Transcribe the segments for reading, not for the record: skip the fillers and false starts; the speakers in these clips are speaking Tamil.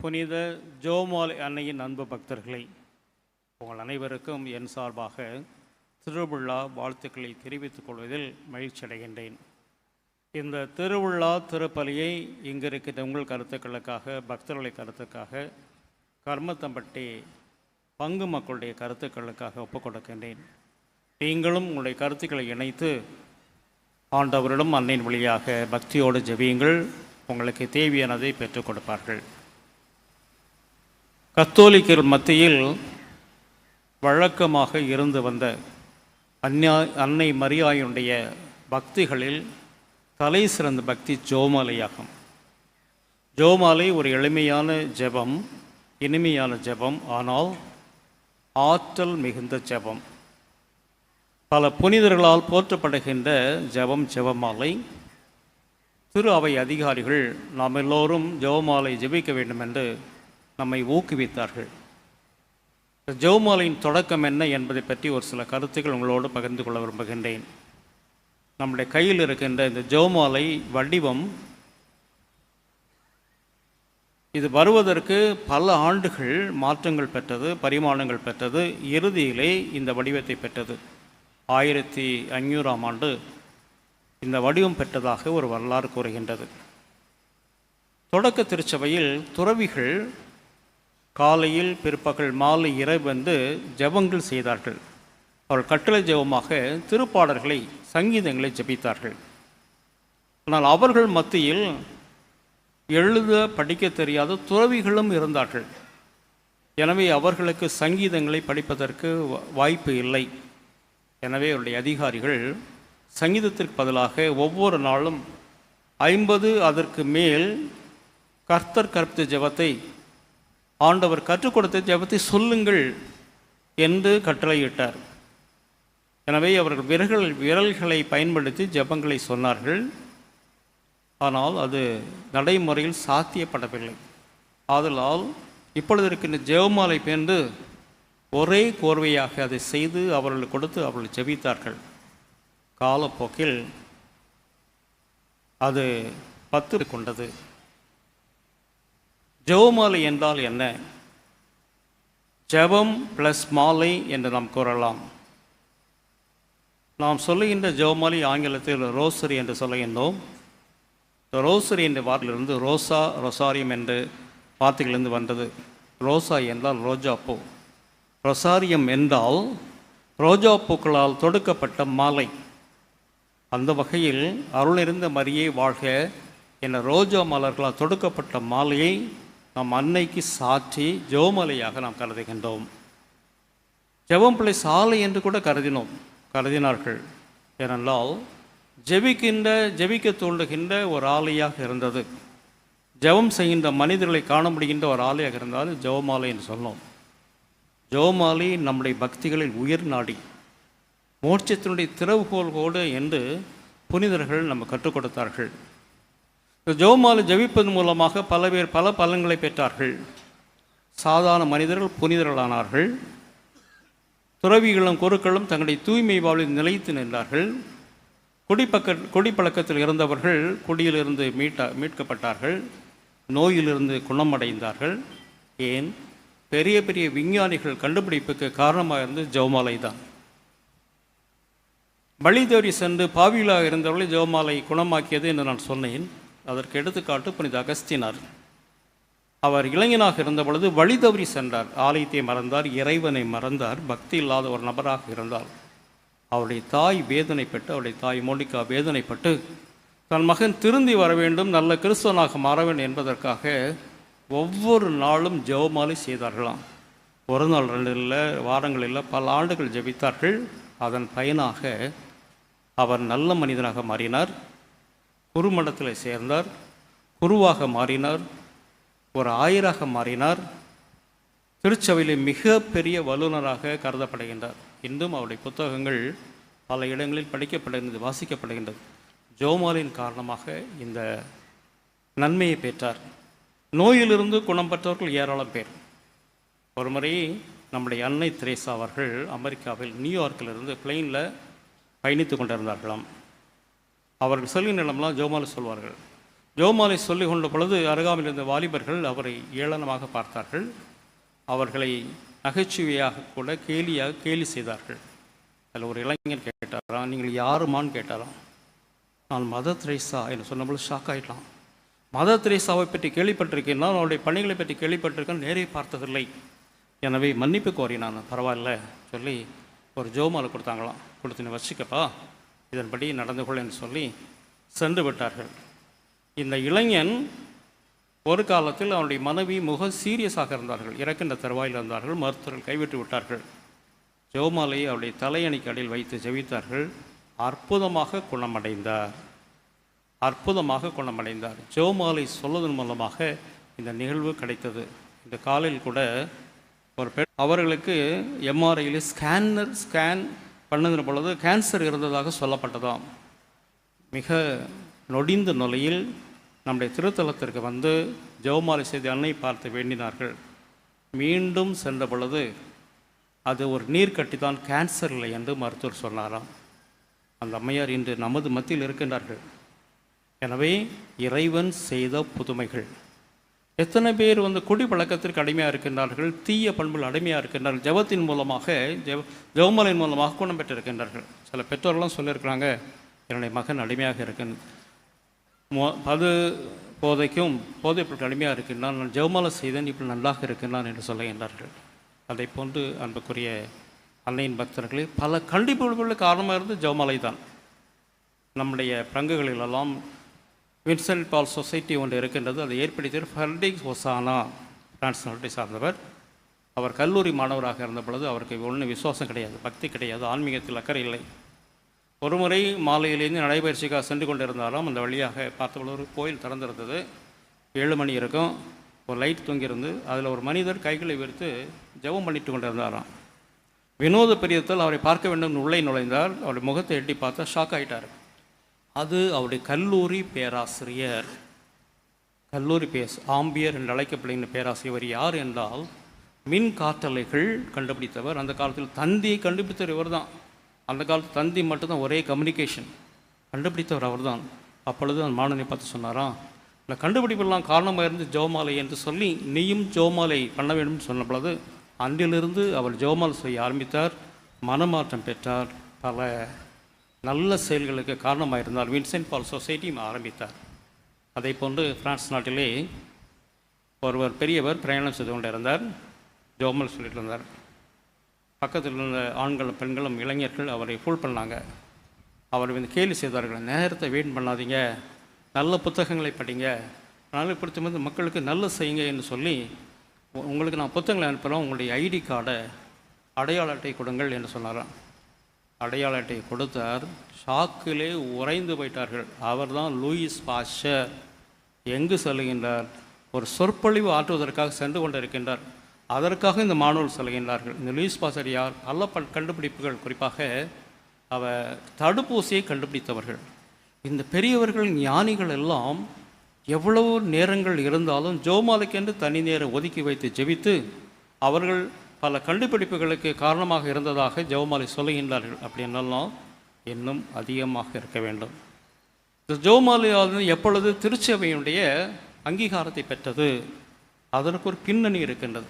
புனித ஜோமால் அன்னையின் அன்பு பக்தர்களை, உங்கள் அனைவருக்கும் என் சார்பாக திருவிழா வாழ்த்துக்களை தெரிவித்துக் கொள்வதில் மகிழ்ச்சி அடைகின்றேன். இந்த திருவிழா திருப்பலியை இங்கு இருக்கின்ற உங்கள் கருத்துக்களுக்காக, பக்தர்களை கருத்துக்காக, கர்மத்தம்பட்டி பங்கு மக்களுடைய கருத்துக்களுக்காக ஒப்புக் கொடுக்கின்றேன். நீங்களும் உங்களுடைய கருத்துக்களை இணைத்து ஆண்டவரிடம் அன்னையின் வழியாக பக்தியோடு ஜெபியுங்கள். உங்களுக்கு தேவையானதை பெற்றுக் கொடுப்பார்கள். கத்தோலிக்கர் மத்தியில் வழக்கமாக இருந்து வந்த அன்னை மரியாயுடைய பக்திகளில் தலை சிறந்த பக்தி ஜெபமாலையாகும். ஜெபமாலை ஒரு எளிமையான ஜெபம், இனிமையான ஜெபம், ஆனால் ஆற்றல் மிகுந்த ஜெபம். பல புனிதர்களால் போற்றப்படுகின்ற ஜெபம் ஜெபமாலை. திரு அவை அதிகாரிகள் நாம் எல்லோரும் ஜெபமாலை ஜெபிக்க வேண்டும் என்று நம்மை ஊக்குவித்தார்கள். ஜெபமாலையின் தொடக்கம் என்ன என்பதை பற்றி ஒரு சில கருத்துக்கள் உங்களோடு பகிர்ந்து கொள்ள விரும்புகின்றேன். நம்முடைய கையில் இருக்கின்ற இந்த ஜெபமாலை வடிவம், இது வருவதற்கு பல ஆண்டுகள் மாற்றங்கள் பெற்றது, பரிமாணங்கள் பெற்றது. இறுதியிலே இந்த வடிவத்தை பெற்றது. 1500ஆம் ஆண்டு இந்த வடிவம் பெற்றதாக ஒரு வரலாறு கூறுகின்றது. தொடக்க திருச்சபையில் துறவிகள் காலையில், பிற்பகல், மாலை, இரவு வந்து ஜெபங்கள் செய்தார்கள். அவர்கள் கட்டளை ஜெபமாக திருப்பாடல்களை, சங்கீதங்களை ஜெபித்தார்கள். ஆனால் அவர்கள் மத்தியில் எழுத படிக்க தெரியாத துறவிகளும் இருந்தார்கள். எனவே அவர்களுக்கு சங்கீதங்களை படிப்பதற்கு வாய்ப்பு இல்லை. எனவே அவருடைய அதிகாரிகள் சங்கீதத்திற்கு பதிலாக ஒவ்வொரு நாளும் 50 அதற்கு மேல் கர்த்தர் கற்பித்த ஜெபத்தை, ஆண்டவர் கற்றுக் கொடுத்த ஜெபத்தை சொல்லுங்கள் என்று கட்டளையிட்டார். எனவே அவர்கள் விரல்களை பயன்படுத்தி ஜெபங்களை சொன்னார்கள். ஆனால் அது நடைமுறையில் சாத்தியப்படவில்லை. ஆதலால் இப்பொழுது இருக்கின்ற ஜெபமாலை பேர்ந்து ஒரே கோர்வையாக அதை செய்து அவர்கள் கொடுத்து அவர்கள் ஜெபித்தார்கள். காலப்போக்கில் அது 10 கொண்டது. ஜெபமாலை என்றால் என்ன? ஜெபம் ப்ளஸ் மாலை என்று நாம் கூறலாம். நாம் சொல்லுகின்ற ஜெபமாலை ஆங்கிலத்தில் ரோசரி என்று சொல்லுகின்றோம். ரோசரி என்ற வார்த்தையிலிருந்து ரோசா, ரொசாரியம் என்ற வார்த்தைகளிலிருந்து வந்தது. ரோசா என்றால் ரோஜா பூ, ரொசாரியம் என்றால் ரோஜா பூக்களால் தொடுக்கப்பட்ட மாலை. அந்த வகையில் அருளிருந்த மரியே வாழ்க என்ற ரோஜா மலர்களால் தொடுக்கப்பட்ட மாலையை நாம் அன்னைக்கு சாற்றி ஜெபமாலையாக நாம் கருதுகின்றோம். ஜெபம் பிள்ளை சாலை என்று கூட கருதினார்கள். ஏனென்றால் ஜெபிக்க தூண்டுகின்ற ஒரு ஆலையாக இருந்தது. ஜெபம் செய்கின்ற மனிதர்களை காண முடிகின்ற ஒரு ஆலையாக இருந்தால் ஜெபமாலை என்று சொன்னோம். ஜெபமாலை நம்முடைய பக்திகளில் உயிர் நாடி, மோட்சத்தினுடைய திறவுகோல்கோடு என்று புனிதர்கள் நம்ம கற்றுக் கொடுத்தார்கள். ஜெபமாலை ஜெபிப்பதன் மூலமாக பல பேர் பல பலன்களை பெற்றார்கள். சாதாரண மனிதர்கள் புனிதர்களானார்கள். துறவிகளும் குருக்களும் தங்களுடைய தூய்மை வாழ்வில் நிலைத்து நின்றார்கள். குடிப்பழக்கத்தில் இருந்தவர்கள் குடியிலிருந்து மீட்கப்பட்டார்கள். நோயிலிருந்து குணமடைந்தார்கள். ஏன்? பெரிய பெரிய விஞ்ஞானிகள் கண்டுபிடிப்புக்கு காரணமாக இருந்து ஜெபமாலை தான். வழி தவறி சென்று பாவிகளாக இருந்தவர்களை ஜெபமாலை குணமாக்கியது என்று நான் சொன்னேன். அதற்கு எடுத்துக்காட்டு புனித அகஸ்தினார். அவர் இளைஞனாக இருந்த பொழுது வழி தவறி சென்றார். ஆலயத்தை மறந்தார், இறைவனை மறந்தார், பக்தி இல்லாத ஒரு நபராக இருந்தார். அவருடைய தாய் வேதனைப்பட்டு, அவருடைய தாய் மோனிகா வேதனைப்பட்டு, தன் மகன் திருந்தி வர வேண்டும், நல்ல கிறிஸ்தவனாக மாற வேண்டும் என்பதற்காக ஒவ்வொரு நாளும் ஜெபமாலை செய்தார்களாம். ஒரு நாள், 2 இல்லை, வாரங்கள் இல்லை, பல ஆண்டுகள் ஜெபித்தார்கள். அதன் பயனாக அவர் நல்ல மனிதனாக மாறினார். குருமண்டத்தில் சேர்ந்தார், குருவாக மாறினார், ஒரு ஆயராக மாறினார். திருச்சபையிலே மிகப்பெரிய வல்லுநராக கருதப்படுகின்றார். இன்றும் அவருடைய புத்தகங்கள் பல இடங்களில் படிக்கப்படுகின்றது, வாசிக்கப்படுகின்றது. ஜெபமாலையின் காரணமாக இந்த நன்மையை பெற்றார். நோயிலிருந்து குணம் பெற்றவர்கள் ஏராளம் பேர். ஒரு முறை நம்முடைய அன்னை தெரேசா அவர்கள் அமெரிக்காவில் நியூயார்க்கிலிருந்து பிளெயினில் பயணித்து கொண்டிருந்தார்களாம். அவர்கள் சொல்கின்ற இடம்லாம் ஜெபமாலை சொல்வார்கள். ஜெபமாலை சொல்லிக் கொண்ட பொழுது அருகாமையில் இருந்த வாலிபர்கள் அவரை ஏளனமாக பார்த்தார்கள். அவர்களை நகைச்சுவையாக கூட கேலி செய்தார்கள். அதில் ஒரு இளைஞர் கேட்டாராம், நீங்கள் யாருமான்னு கேட்டாராம். நான் மதர் தெரேசா என்று சொன்னபோது ஷாக் ஆகிடலாம். மதர் தெரேசாவை பற்றி கேள்விப்பட்டிருக்கேன், நான் அவருடைய பணிகளை பற்றி கேள்விப்பட்டிருக்கேன், நேரே பார்த்ததில்லை, எனவே மன்னிப்பு கோரினான். பரவாயில்ல சொல்லி ஒரு ஜெபமாலை கொடுத்தாங்களாம். கொடுத்து நீ வச்சுக்கப்பா, இதன்படி நடந்து கொள் என்று சொல்லி சென்று விட்டார்கள். இந்த இளைஞன் ஒரு காலத்தில் அவனுடைய மனைவி சீரியஸாக இருந்தார்கள், இறக்கின்ற தருவாயில் இருந்தார்கள். மருத்துவர்கள் கைவிட்டு விட்டார்கள். ஜெபமாலையை அவருடைய தலையணைக்கு அடியில் வைத்து ஜெபித்தார்கள். அற்புதமாக குணமடைந்தார். ஜெபமாலை சொல்வதன் மூலமாக இந்த நிகழ்வு கிடைத்தது. இந்த காலையில் கூட ஒரு பெண் அவர்களுக்கு எம்ஆர்ஐயில் ஸ்கேன் பண்ணுகிற பொழுது கேன்சர் இருந்ததாக சொல்லப்பட்டதாம். மிக நொடிந்த நிலையில் நம்முடைய திருத்தலத்திற்கு வந்து ஜெபமாலை செய்து அன்னை பார்த்து வேண்டினார்கள். மீண்டும் சென்ற பொழுது அது ஒரு நீர்க்கட்டி தான், கேன்சர் இல்லை என்று மருத்துவர் சொன்னாராம். அந்த அம்மையார் இன்று நமது மத்தியில் இருக்கின்றார்கள். எனவே இறைவன் செய்த புதுமைகள். எத்தனை பேர் குடி பழக்கத்திற்கு அடிமையாக இருக்கின்றார்கள், தீய பண்புகள் அடிமையாக இருக்கின்றார்கள். ஜெபத்தின் மூலமாக ஜெபமாலையின் மூலமாக குணம் பெற்றிருக்கின்றார்கள். சில பெற்றோர்கள்லாம் சொல்லியிருக்கிறாங்க, என்னுடைய மகன் அடிமையாக இருக்கின்ற பது போதைக்கும் போதை பொருட்கள் அடிமையாக இருக்கின்றான், நான் ஜெபமாலை செய்தேன், இப்படி நன்றாக இருக்கின்றான் என்று சொல்லுகின்றார்கள். அதை போன்று அன்புக்குரிய அன்னையின் பக்தர்களே, பல கண்டிப்புகளுக்கு காரணமாக இருந்து ஜெபமாலை தான். நம்முடைய பங்குகளிலெல்லாம் வின்சென்ட் பால் சொசைட்டி ஒன்று இருக்கின்றது. அதை ஏற்படுத்தியவர் ஃபெர்டிக் ஒசானா, பிரான்ஸ் நாட்டை சார்ந்தவர். அவர் கல்லூரி மாணவராக இருந்த பொழுது அவருக்கு ஒன்றும் விசுவாசம் கிடையாது, பக்தி கிடையாது, ஆன்மீகத்தில் அக்கறை இல்லை. ஒரு முறை மாலையிலேருந்து நடைபயிற்சிக்காக சென்று கொண்டிருந்தாலும் அந்த வழியாக பார்த்தபோது ஒரு கோயில் திறந்திருந்தது. 7 மணி இருக்கும். ஒரு லைட் தொங்கியிருந்து அதில் ஒரு மனிதர் கைகளை விரித்து ஜெபம் பண்ணிட்டு கொண்டிருந்தாராம். வினோத பிரியத்தில் அவரை பார்க்க வேண்டும் உள்ளே நுழைந்தார். அவருடைய முகத்தை எட்டி பார்த்தா ஷாக் ஆகிட்டார். அது அவருடைய கல்லூரி பேராசிரியர், ஆம்பியர் என்று அழைக்கப்படுகின்ற பேராசிரியர். யார் என்றால் மின் காற்றலைகள் கண்டுபிடித்தவர். அந்த காலத்தில் தந்தியை கண்டுபிடித்தவர் இவர் தான். அந்த காலத்தில் தந்தி மட்டும்தான் ஒரே கம்யூனிகேஷன், கண்டுபிடித்தவர் அவர் தான். அப்பொழுது அந்த மாணவனை பார்த்து சொன்னாராம், இந்த கண்டுபிடிப்பெல்லாம் காரணமாக இருந்து ஜெபமாலை என்று சொல்லி நீயும் ஜெபமாலை பண்ண வேண்டும் சொன்ன பொழுது அன்றிலிருந்து அவர் ஜெபமாலை செய்ய ஆரம்பித்தார். மனமாற்றம் பெற்றார். பல நல்ல செயல்களுக்கு காரணமாக இருந்தார். வின்சென்ட் பால் சொசைட்டியும் ஆரம்பித்தார். அதை போன்று பிரான்ஸ் நாட்டிலே ஒருவர் பெரியவர் பிரயாணம் செய்து கொண்டிருந்தார். ஜெபமாலை சொல்லிட்டு இருந்தார். பக்கத்தில் இருந்த ஆண்களும் பெண்களும் இளைஞர்கள் அவரை ஃபுல் பண்ணாங்க. அவர் கேலி செய்தார்கள், நேரத்தை வீண் பண்ணாதீங்க, நல்ல புத்தகங்களை படிங்க, நல்ல பிடித்த மக்களுக்கு நல்ல செய்யுங்க என்று சொல்லி, உங்களுக்கு நான் புத்தகங்களை அனுப்புகிறோம், உங்களுடைய ஐடி கார்டை, அடையாள அட்டை கொடுங்கள் என்று சொன்னாராம். அடையாள அட்டையை கொடுத்தார். ஷாக்கிலே உறைந்து போயிட்டார்கள். அவர் தான் லூயிஸ் பாஸ்டர். எங்கு செல்கின்றார்? ஒரு சொற்பொழிவு ஆற்றுவதற்காக சென்று கொண்டிருக்கின்றார். அதற்காக இந்த மாணவர்கள் செல்கின்றார்கள். இந்த லூயிஸ் பாஸ்டர் யார்? நல்ல கண்டுபிடிப்புகள், குறிப்பாக அவர் தடுப்பூசியை கண்டுபிடித்தவர்கள். இந்த பெரியவர்கள் ஞானிகள் எல்லாம் எவ்வளவு நேரங்கள் இருந்தாலும் ஜெபமாலைக்கென்று தனி நேரம் ஒதுக்கி வைத்து ஜெபித்து அவர்கள் பல கண்டுபிடிப்புகளுக்கு காரணமாக இருந்ததாக ஜெபமாலை சொல்லுகின்றார்கள். அப்படி என்னெல்லாம் இன்னும் அதிகமாக இருக்க வேண்டும். இந்த ஜெபமாலையானது எப்பொழுது திருச்சபையினுடைய அங்கீகாரத்தை பெற்றது? அதற்கு ஒரு பின்னணி இருக்கின்றது.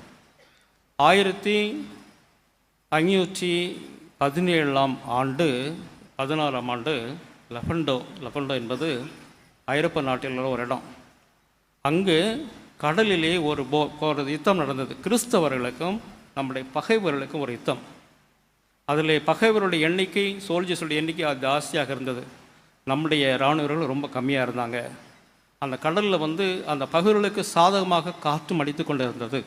1517 ஆண்டு 16ஆம் ஆண்டு லெபண்டோ என்பது ஐரோப்பா நாட்டில் உள்ள ஒரு இடம். அங்கு கடலிலே ஒரு யுத்தம் நடந்தது. கிறிஸ்தவர்களுக்கும் நம்முடைய பகைவர்களுக்கும் ஒரு யுத்தம். அதில் பகைவருடைய எண்ணிக்கை, சோல்ஜர்ஸுடைய எண்ணிக்கை ஜாஸ்தியாக இருந்தது. நம்முடைய இராணுவர்கள் ரொம்ப கம்மியாக இருந்தாங்க. அந்த கடலில் அந்த பகைவர்களுக்கு சாதகமாக காற்றும் அடித்து கொண்டு இருந்தது.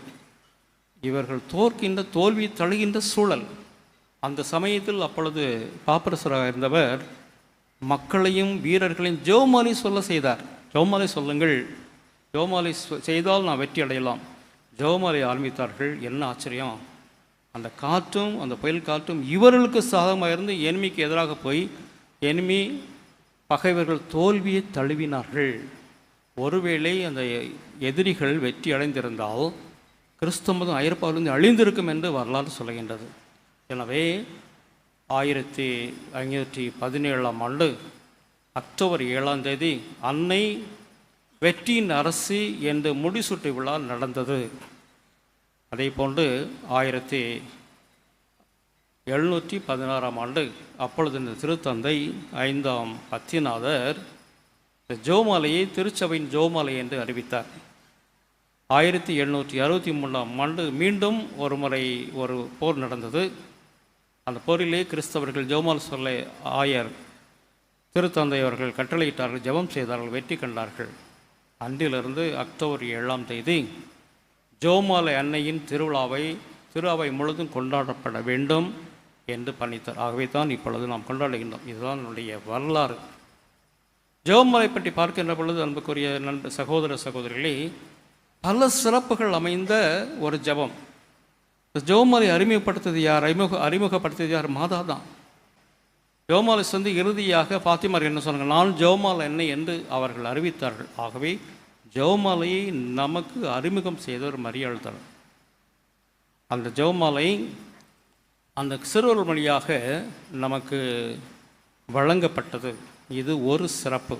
இவர்கள் தோல்வி தழுகின்ற சூழல். அந்த சமயத்தில் அப்பொழுது பாப்பரசராக இருந்தவர் மக்களையும் வீரர்களையும் ஜெபமாலை சொல்ல செய்தார். ஜெபமாலை சொல்லுங்கள், ஜெபமாலை செய்தால் நான் வெற்றி அடையலாம். ஜெபமாலை ஆரம்பித்தார்கள். என்ன ஆச்சரியம்! அந்த காற்றும், அந்த புயல் காற்றும் இவர்களுக்கு சாதகமாக இருந்து எனிமிக்கு எதிராக போய் பகைவர்கள் தோல்வியை தழுவினார்கள். ஒருவேளை அந்த எதிரிகள் வெற்றி அடைந்திருந்தால் கிறிஸ்தவம் ஐரோப்பாவிலிருந்து அழிந்திருக்கும் என்று வரலாறு சொல்லுகின்றது. எனவே 1517 ஆண்டு அக்டோபர் 7 அன்னை வெற்றியின் அரசி என்று முடிசூட்டு விழா நடந்தது. அதே போன்று 1716 ஆண்டு அப்பொழுது இந்த திருத்தந்தை 5ஆம் பத்திநாதர் ஜெபமாலையை திருச்சபையின் ஜெபமாலை என்று அறிவித்தார். 1763ஆம் ஆண்டு மீண்டும் ஒரு முறை ஒரு போர் நடந்தது. அந்த போரிலே கிறிஸ்தவர்கள் ஜெபமாலை சொல்ல ஆயர் திருத்தந்தை அவர்கள் கட்டளையிட்டார்கள், ஜெபம் செய்தார்கள், வெற்றி கண்டார்கள். அன்றிலிருந்து அக்டோபர் 7ஆம் தேதி ஜெபமாலை அன்னையின் திருவிழாவை முழுதும் கொண்டாடப்பட வேண்டும் என்று பணித்தார். ஆகவே தான் இப்பொழுது நாம் கொண்டாடுகின்றோம். இதுதான் என்னுடைய வரலாறு. ஜெபமாலை பற்றி பார்க்கின்ற பொழுது அன்புக்குரிய சகோதர சகோதரிகளே, பல சிறப்புகள் அமைந்த ஒரு ஜெபம். ஜெபமாலை அறிமுகப்படுத்தியது யார்? மாதா தான். ஜெபமாலை வந்து இறுதியாக பாத்திமார் என்ன சொன்னாங்க, நான் ஜெபமாலை என்ன என்று அவர்கள் அறிவித்தார்கள். ஆகவே ஜெபமாலையை நமக்கு அறிமுகம் செய்தவர் மரியாள் தான். அந்த ஜெபமாலை அந்த சிறுவர் வழியாக நமக்கு வழங்கப்பட்டது. இது ஒரு சிறப்பு.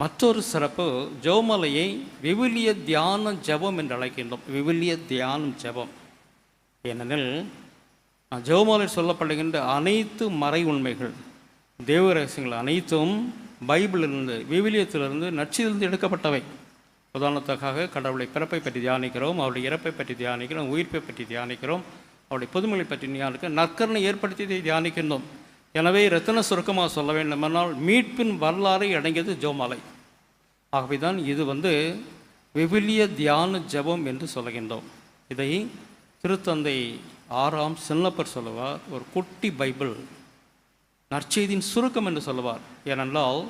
மற்றொரு சிறப்பு, ஜெபமாலையை விவிலிய தியான ஜெபம் என்று அழைக்கின்றோம். விவிலிய தியானம் ஜெபம். ஏனெனில் ஜெபமாலை சொல்லப்படுகின்ற அனைத்து மறை உண்மைகள், தேவ ரகசியங்கள் அனைத்தும் பைபிளிலிருந்து, விவிலியத்திலிருந்து, நற்செய்தியிலிருந்து எடுக்கப்பட்டவை. உதாரணத்துக்காக கடவுளை பிறப்பை பற்றி தியானிக்கிறோம், அவருடைய இறப்பை பற்றி தியானிக்கிறோம், உயிர்ப்பை பற்றி தியானிக்கிறோம், அவருடைய புதுமொழி பற்றி தியானிக்கிறோம், நற்கருணை ஏற்படுத்தியதை தியானிக்கின்றோம். எனவே ரத்தின சுருக்கமாக சொல்ல வேண்டுமென்றால் மீட்பின் வரலாறை அடங்கியது ஜெபமாலை. ஆகவே தான் இது வந்து விவிலிய தியான ஜெபம் என்று சொல்லுகின்றோம். இதை திருத்தந்தை 6ஆம் சின்னப்பர் சொல்லுவார், ஒரு குட்டி பைபிள், நற்செய்தியின் சுருக்கம் என்று சொல்லுவார். ஏனென்றால்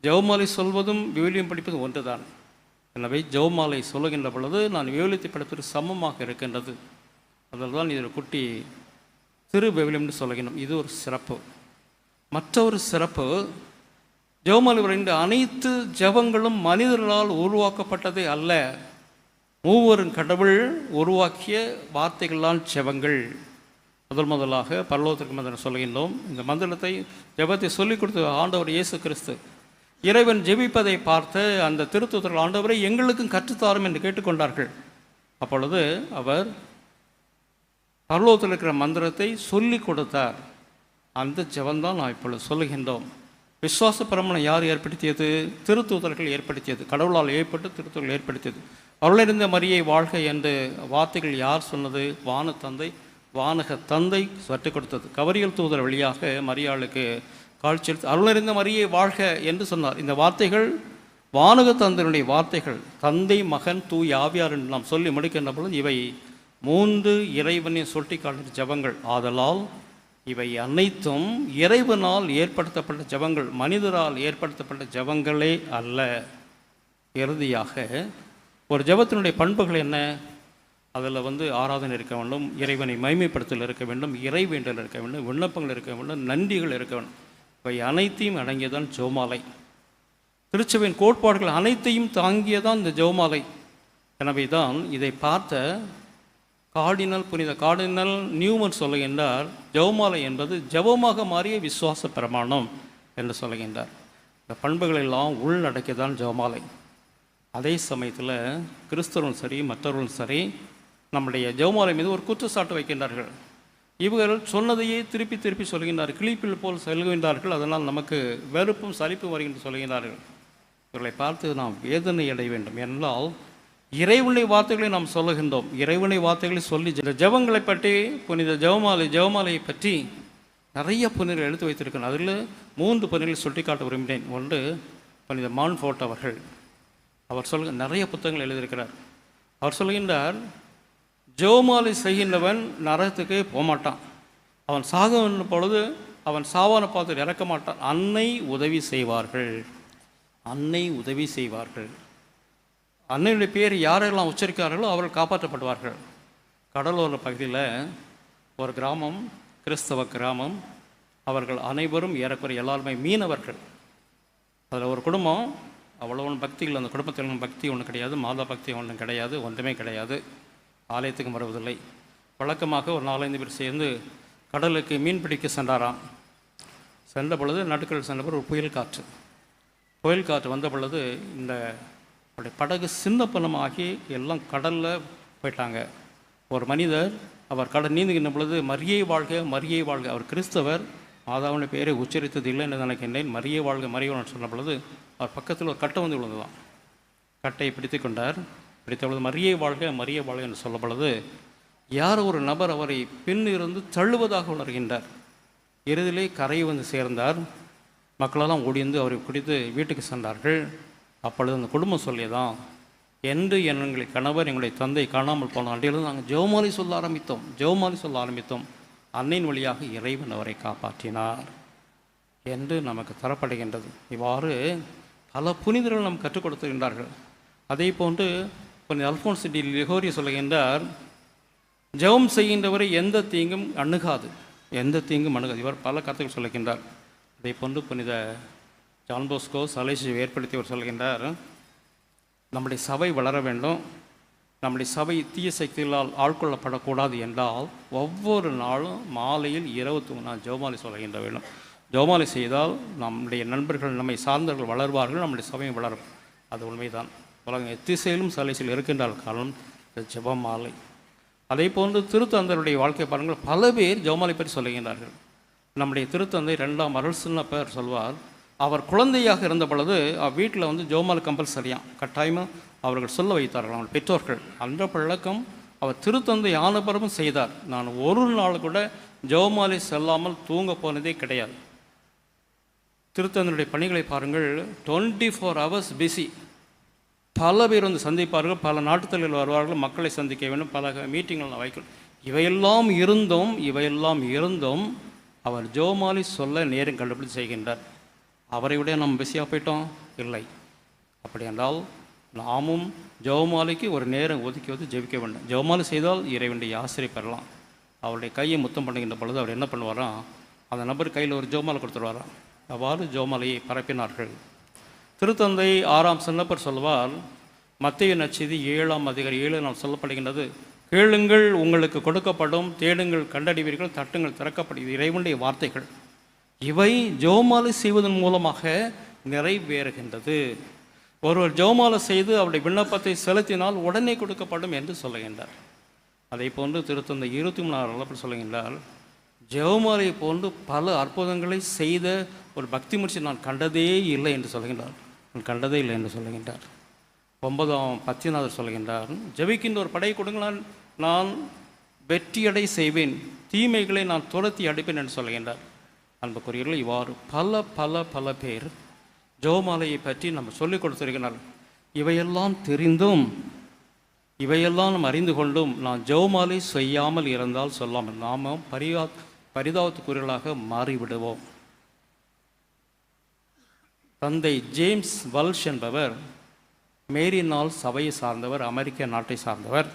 ஜெபமாலை சொல்வதும் விவிலியம் படிப்பதும் ஒன்றுதான். எனவே ஜெபமாலை சொல்லுகின்ற பொழுது நான் விவிலியத்தை படிப்பதற்கு சமமாக இருக்கின்றது. அதில் தான் இது குட்டி திரு விவிலியம் என்று சொல்லுகின்றோம். இது ஒரு சிறப்பு. மற்றொரு சிறப்பு, ஜெபமாலை வருகின்ற அனைத்து ஜெபங்களும் மனிதர்களால் உருவாக்கப்பட்டதே அல்ல, மூவரும் கடவுள் உருவாக்கிய வார்த்தைகளால் ஜெபங்கள். முதலாக பரலோகத்திற்கு மந்திரம் சொல்கின்றோம். இந்த மந்திரத்தை ஜெபத்தை சொல்லிக் கொடுத்த ஆண்டவர் இயேசு கிறிஸ்து இறைவன் ஜெபிப்பதை பார்த்த அந்த திருத்தூதர்கள், ஆண்டவரை எங்களுக்கும் கற்றுத்தாரும் என்று கேட்டுக்கொண்டார்கள். அப்பொழுது அவர் பரலோகத்தில் இருக்கிற மந்திரத்தை சொல்லி கொடுத்தார். அந்த ஜெபந்தான் நான் இப்பொழுது சொல்லுகின்றோம். விசுவாச பிரமாணம் யார் ஏற்படுத்தியது? திருத்தூதர்கள் ஏற்படுத்தியது. கடவுளால் ஏற்பட்டு திருத்தூதர்கள் ஏற்படுத்தியது. அருளிருந்த மரியை வாழ்க என்று வார்த்தைகள் யார் சொன்னது? வானக தந்தை கற்றுக் கொடுத்தது. கவரியல் தூதர் வழியாக மரியாளுக்கு காட்சியளித்து அருளிருந்த மரியை வாழ்க என்று சொன்னார். இந்த வார்த்தைகள் வானக தந்தையினுடைய வார்த்தைகள். தந்தை, மகன், தூய் ஆவியார் என்று நாம் சொல்லி முடிக்கின்ற பொழுது இவை 3 இறைவனை சுட்டி காட்டிய ஜெபங்கள். ஆதலால் இவை அனைத்தும் இறைவனால் ஏற்படுத்தப்பட்ட ஜெபங்கள், மனிதரால் ஏற்படுத்தப்பட்ட ஜெபங்களே அல்ல. இறுதியாக ஒரு ஜெபத்தினுடைய பண்புகள் என்ன? அதில் ஆராதனை இருக்க வேண்டும், இறைவனை மைமைப்படுத்தல் இருக்க வேண்டும், இறைவேண்டல் இருக்க வேண்டும், விண்ணப்பங்கள் இருக்க வேண்டும், நன்றிகள் இருக்க வேண்டும். இவை அனைத்தையும் அடங்கியதான் ஜெபமாலை. திருச்சபையின் கோட்பாடுகள் அனைத்தையும் தாங்கியதான் இந்த ஜெபமாலை. எனவே தான் இதை பார்த்த புனித கார்டினல் நியூமன் சொல்லுகின்றார், ஜெபமாலை என்பது ஜெபமாக மாறிய விசுவாச பிரமாணம் என்று சொல்லுகின்றார். இந்த பண்புகளெல்லாம் உள்ளடக்கியதான் ஜெபமாலை. அதே சமயத்தில் கிறிஸ்தவர்களும் சரி மற்றவர்களும் சரி நம்முடைய ஜெபமாலை மீது ஒரு குற்றச்சாட்டு வைக்கின்றார்கள். இவர்கள் சொன்னதையே திருப்பி திருப்பி சொல்கின்றார்கள், கிளிப்பில் போல் சொல்கின்றார்கள். அதனால் நமக்கு வெறுப்பும் சலிப்பும் வருகின்ற சொல்கின்றார்கள். இவர்களை பார்த்து நாம் வேதனை அடைய வேண்டும். என்றால் இறைவனுடைய வார்த்தைகளை நாம் சொல்லுகின்றோம். இறைவனுடைய வார்த்தைகளை சொல்லி ஜெபங்களை பற்றி, புனித ஜெபமாலையை பற்றி நிறைய புனிதர்கள் எடுத்து வைத்திருக்கிறேன். அதில் 3 புனிதர்களை சுட்டி காட்ட விரும்பினேன். ஒன்று புனித மான்ஃபோர்ட் அவர்கள். அவர் நிறைய புத்தகங்கள் எழுதியிருக்கிறார். அவர் சொல்கின்றார், ஜெபமாலை செய்கின்றவன் நரகத்துக்கு போகமாட்டான், அவன் சாக பொழுது அவன் சாவான பார்த்து இறக்க மாட்டான், அன்னை உதவி செய்வார்கள். அன்னையுடைய பேர் யாரெல்லாம் உச்சரிக்கிறார்களோ அவர்கள் காப்பாற்றப்படுவார்கள். கடலோர பகுதியில் ஒரு கிராமம், கிறிஸ்தவ கிராமம். அவர்கள் அனைவரும் ஏறக்குறைய எல்லாருமே மீனவர்கள். அதில் ஒரு குடும்பம், அவ்வளோ பக்திகள், அந்த குடும்பத்தில் பக்தி ஒன்றும் கிடையாது, மாதா பக்தி ஒன்றும் கிடையாது, ஒன்றுமே கிடையாது. ஆலயத்துக்கு வருவதில்லை. வழக்கமாக ஒரு 4-5 பேர் சேர்ந்து கடலுக்கு மீன் பிடிக்க சென்றாராம். சென்ற பொழுது நடுக்கடல் சென்ற பொழுது ஒரு புயல் காற்று வந்த பொழுது இந்த அவருடைய படகு சின்ன பணமாகி எல்லாம் கடலில் போயிட்டாங்க. ஒரு மனிதர் அவர் கடல் நீந்துகின்ற பொழுது மரியை வாழ்க மரியை வாழ்க, அவர் கிறிஸ்தவர், மாதாவுடைய பெயரை உச்சரித்தது இல்லை என்று நினைக்கின்றேன். மரியை வாழ்க மரியை சொன்ன பொழுது அவர் பக்கத்தில் ஒரு கட்டை வந்து விழுந்துதான். கட்டையை பிடித்து கொண்டார். பிடித்த பொழுது மரியை வாழ்க மரியை வாழ்க என்று சொல்ல பொழுது யார் ஒரு நபர் அவரை பின் இருந்து தள்ளுவதாக உணர்கின்றார். இறுதியிலே கரையை வந்து சேர்ந்தார். மக்களெல்லாம் ஓடிந்து அவரை பிடித்து வீட்டுக்கு சென்றார்கள். அப்பொழுது அந்த குடும்பம் சொல்லியதான், என்று எங்களுடைய கணவர் எங்களுடைய தந்தை காணாமல் போன அன்றையிலிருந்து நாங்கள் ஜெபமாலை சொல்ல ஆரம்பித்தோம். அன்னையின் வழியாக இறைவன் அவரை காப்பாற்றினார் என்று நமக்கு தரப்படுகின்றது. இவ்வாறு பல புனிதர்கள் நாம் கற்றுக் கொடுத்துகின்றார்கள். அதே போன்று புனித அல்போன்ஸ் டி லிகோரி சொல்லுகின்றார், ஜெபம் செய்கின்றவரை எந்த தீங்கும் அணுகாது. இவர் பல கருத்துக்கள் சொல்லுகின்றார். அதே போன்று புனித ஜான் போஸ்கோ சலேசியை ஏற்படுத்தியவர் சொல்கின்றார், நம்முடைய சபை வளர வேண்டும், நம்முடைய சபை தீய சக்திகளால் ஆட்கொள்ளப்படக்கூடாது என்றால் ஒவ்வொரு நாளும் மாலையில் இரவு நான் ஜெபமாலை சொல்கின்ற வேண்டும். ஜெபமாலை செய்தால் நம்முடைய நண்பர்கள், நம்மை சார்ந்தவர்கள் வளர்வார்கள், நம்முடைய சபையும் வளரும். அது உண்மைதான். உலகம் எத்திசையிலும் சலேசியில் இருக்கின்ற காலம் ஜெபமாலை. அதே போன்று திருத்தந்தருடைய வாழ்க்கை பாருங்கள், பல பேர் ஜெபமாலை பற்றி சொல்லுகின்றார்கள். நம்முடைய திருத்தந்தை 2ஆம் அருள்சின்னப்பர் சொல்வார், அவர் குழந்தையாக இருந்த பொழுது வீட்டில் வந்து ஜெபமாலை கம்பல்சரியாக கட்டாயமாக அவர்கள் சொல்ல வைத்தார்கள் அவர்கள் பெற்றோர்கள். அந்த பழக்கம் அவர் திருத்தந்தை ஆனபரமும் செய்தார். நான் ஒரு நாள் கூட ஜெபமாலை செல்லாமல் தூங்க போனதே கிடையாது. திருத்தந்தையுடைய பணிகளை பாருங்கள், 24 hours பிஸி. பல பேர் வந்து சந்திப்பார்கள், பல நாட்டுத்தலையில் வருவார்கள், மக்களை சந்திக்க வேண்டும், பல மீட்டிங்கள் வைக்கணும். இவையெல்லாம் இருந்தும் அவர் ஜெபமாலை சொல்ல நேரம் கண்டுபிடித்து செய்கின்றார். அவரை விட நம்ம பிஸியாக போயிட்டோம் இல்லை. அப்படி என்றால் நாமும் ஜெபமாலைக்கு ஒரு நேரம் ஒதுக்கி ஜெபிக்க வேண்டும். ஜெபமாலை செய்தால் இறைவனுடைய ஆசிரியை பெறலாம். அவருடைய கையை முத்தம் பண்ணுகின்ற பொழுது அவர் என்ன பண்ணுவாராம், அந்த நபர் கையில் ஒரு ஜெபமாலை கொடுத்துருவாராம். அவ்வாறு ஜெபமாலையை பரப்பினார்கள். திருத்தந்தை 6ஆம் சின்னப்பர் சொல்வார், மத்தேயு நற்செய்தி 7ஆம் அதிகாரம் 7 நாம் சொல்லப்படுகின்றது, கேளுங்கள் உங்களுக்கு கொடுக்கப்படும், தேடுங்கள் கண்டறிவீர்கள், தட்டுங்கள் திறக்கப்படுகிறது. இறைவனுடைய வார்த்தைகள் இவை ஜெபமாலை செய்வதன் மூலமாக நிறைவேறுகின்றது. ஒருவர் ஜெபமாலை செய்து அவருடைய விண்ணப்பத்தை செலுத்தினால் உடனே கொடுக்கப்படும் என்று சொல்லுகின்றார். அதை போன்று திருத்தந்தை 23 சொல்லுகின்றார், ஜெபமாலை போன்று பல அற்புதங்களை செய்த ஒரு பக்தி முயற்சி நான் கண்டதே இல்லை என்று சொல்லுகின்றார். 9ஆம் பத்திநாதர் சொல்லுகின்றார், ஜெபிக்கின்ற ஒரு படை கொடுங்கள், நான் வெற்றியடை செய்வேன், தீமைகளை நான் துரத்தி அடிப்பேன் என்று சொல்லுகின்றார். அன்புக்குரியவர்கள், இவ்வாறு பல பல பல பேர் ஜெபமாலையை பற்றி நம்ம சொல்லிக் கொடுத்திருக்கிறார். இவையெல்லாம் தெரிந்தும் இவையெல்லாம் நம்ம அறிந்து கொண்டும் நான் ஜெபமாலை செய்யாமல் இருந்தால் சொல்லாமல் நாம் பரிதாபத்துக்குரியவர்களாக மாறிவிடுவோம். தந்தை ஜேம்ஸ் வல்ஷ் என்பவர் மேரினால் சபையை சார்ந்தவர், அமெரிக்க நாட்டை சார்ந்தவர்.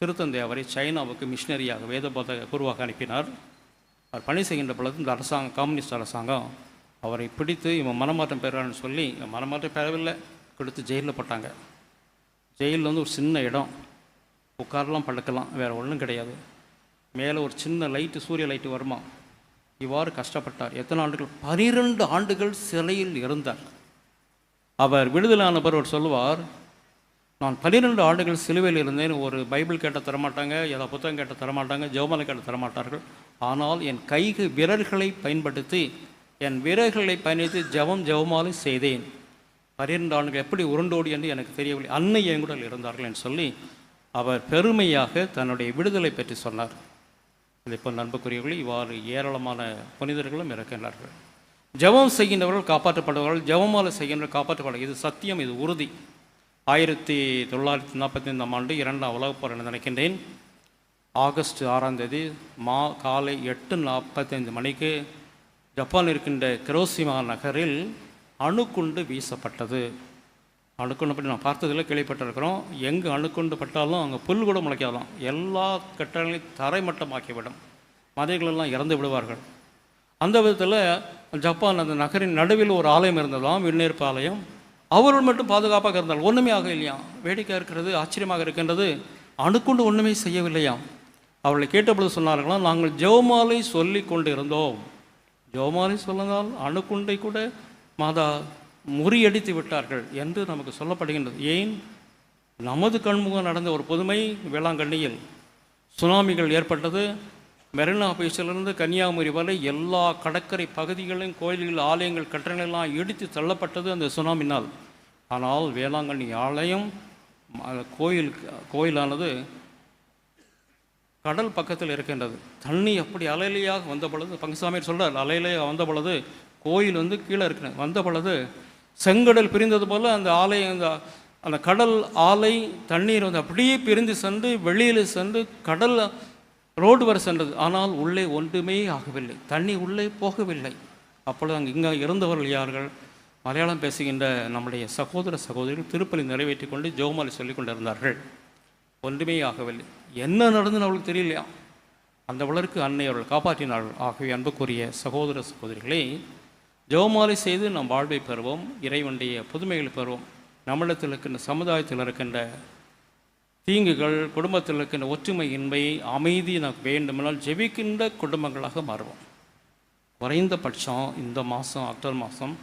திருத்தந்தை அவரை சைனாவுக்கு மிஷினரியாக வேத குருவாக அனுப்பினார். அவர் பணி செய்கின்ற பொழுது இந்த அரசாங்கம், கம்யூனிஸ்ட் அரசாங்கம் அவரை பிடித்து இவன் மனமாற்றம் பெறான்னு சொல்லி மனமாற்றம் பெறவில்லை, கொடுத்து ஜெயிலில் போட்டாங்க. ஜெயிலில் வந்து ஒரு சின்ன இடம், உட்காரலாம் படுக்கலாம், வேறு ஒன்றும் கிடையாது. மேலே ஒரு சின்ன லைட்டு, சூரிய லைட்டு வருமா. இவ்வாறு கஷ்டப்பட்டார். எத்தனை ஆண்டுகள்? 12 ஆண்டுகள் சிறையில் இருந்தார். அவர் விடுதலானவர் அவர் சொல்லுவார், நான் 12 ஆண்டுகள் சிலுவையில் இருந்தேன். ஒரு பைபிள் கேட்ட தரமாட்டாங்க, ஏதாவது புத்தகம் கேட்ட தரமாட்டாங்க, ஜெபமாலை கேட்ட தரமாட்டார்கள். ஆனால் என் விரல்களை பயன்படுத்தி ஜெபமாலை செய்தேன். 12 ஆண்டுகள் எப்படி உருண்டோடி என்று எனக்கு தெரியவில்லை, அன்னை என் கூட இருந்தார்கள் என்று சொல்லி அவர் பெருமையாக தன்னுடைய விடுதலை பற்றி சொன்னார். இப்போ நண்புக்குரியவர்கள், இவ்வாறு ஏராளமான புனிதர்களும் இருக்கின்றார்கள். ஜெபம் செய்கின்றவர்கள் காப்பாற்றப்படுவார்கள், ஜெபமாலை செய்கின்றவர்கள் காப்பாற்றப்படுவார்கள். இது சத்தியம், இது உறுதி. 1945ஆம் ஆண்டு 2ஆம் உலகப்போர் என்று நினைக்கின்றேன். ஆகஸ்ட் 6ஆம் தேதி காலை 8:45 மணிக்கு ஜப்பான் இருக்கின்ற கிரோசிமா நகரில் அணுக்குண்டு வீசப்பட்டது. அணுக்குண்டு பற்றி நான் பார்த்ததில் கேள்விப்பட்டிருக்கிறோம். எங்கே அணுக்குண்டு பட்டாலும் அங்கே புல் கூட முளைக்காதான், எல்லா கட்டடங்களையும் தரைமட்டமாக்கிவிடும், மதைகளெல்லாம் இறந்து விடுவார்கள். அந்த விதத்தில் ஜப்பான் அந்த நகரின் நடுவில் ஒரு ஆலயம் இருந்ததாம், விண்ணேற்பு ஆலயம். அவர்கள் மட்டும் பாதுகாப்பாக இருந்தால் ஒன்றுமே ஆக இல்லையாம். வேடிக்கையாக இருக்கிறது, ஆச்சரியமாக இருக்கின்றது. அணுக்குண்டு ஒன்றுமே செய்யவில்லையாம். அவர்களை கேட்டபொழுது சொன்னார்களாம், நாங்கள் ஜெபமாலை சொல்லி கொண்டு இருந்தோம். ஜெபமாலை சொன்னதால் அணுக்குண்டை கூட மாதா முறியடித்து விட்டார்கள் என்று நமக்கு சொல்லப்படுகின்றது. ஏன்? நமது கண்முகம் நடந்த ஒரு புதுமை. வேளாங்கண்ணியில் சுனாமிகள் ஏற்பட்டது. மெரினா பீச்சிலிருந்து கன்னியாகுமரி வரை எல்லா கடற்கரை பகுதிகளிலும் கோயில்கள், ஆலயங்கள், கட்டணங்களெல்லாம் இடித்து தள்ளப்பட்டது அந்த சுனாமினால். ஆனால் வேளாங்கண்ணி ஆலயம் கோயிலானது கடல் பக்கத்தில் இருக்கின்றது. தண்ணி அப்படி அலையிலையாக வந்த பொழுது, பங்குசாமியார் சொல்கிறார், அலையிலையாக வந்த பொழுது கோயில் கீழே இருக்கிற வந்த பொழுது செங்கடல் பிரிந்தது போல் அந்த ஆலயம், அந்த கடல் ஆலை தண்ணீர் அப்படியே பிரிந்து சென்று வெளியில் சென்று கடல் ரோடு வரை சென்றது. ஆனால் உள்ளே ஒன்றுமே ஆகவில்லை, தண்ணி உள்ளே போகவில்லை. அப்பொழுது இங்கே இருந்தவர்கள் யார்கள்? மலையாளம் பேசுகின்ற நம்முடைய சகோதர சகோதரிகள் திருப்பலி நிறைவேற்றி கொண்டு ஜெபமாலை சொல்லிக் கொண்டிருந்தார்கள். ஒன்றுமே ஆகவில்லை. என்ன நடந்துன்னு அவளுக்கு தெரியலையா? அந்த வளருக்கு அன்னை அவர்கள் காப்பாற்றினார்கள். ஆகவே அன்புக்குரிய சகோதர சகோதரிகளே, ஜெபமாலை செய்து நம் வாழ்வை பெறுவோம், இறைவனுடைய புதுமைகளை பெறுவோம். நம்மிடத்தில் இருக்கின்ற சமுதாயத்தில் இருக்கின்ற தீங்குகள், குடும்பத்தில் இருக்கின்ற ஒற்றுமையின்மை, அமைதி நமக்கு வேண்டுமென்றால் ஜெபிக்கின்ற குடும்பங்களாக மாறுவோம். குறைந்தபட்சம் இந்த மாதம் அக்டோபர் மாதம்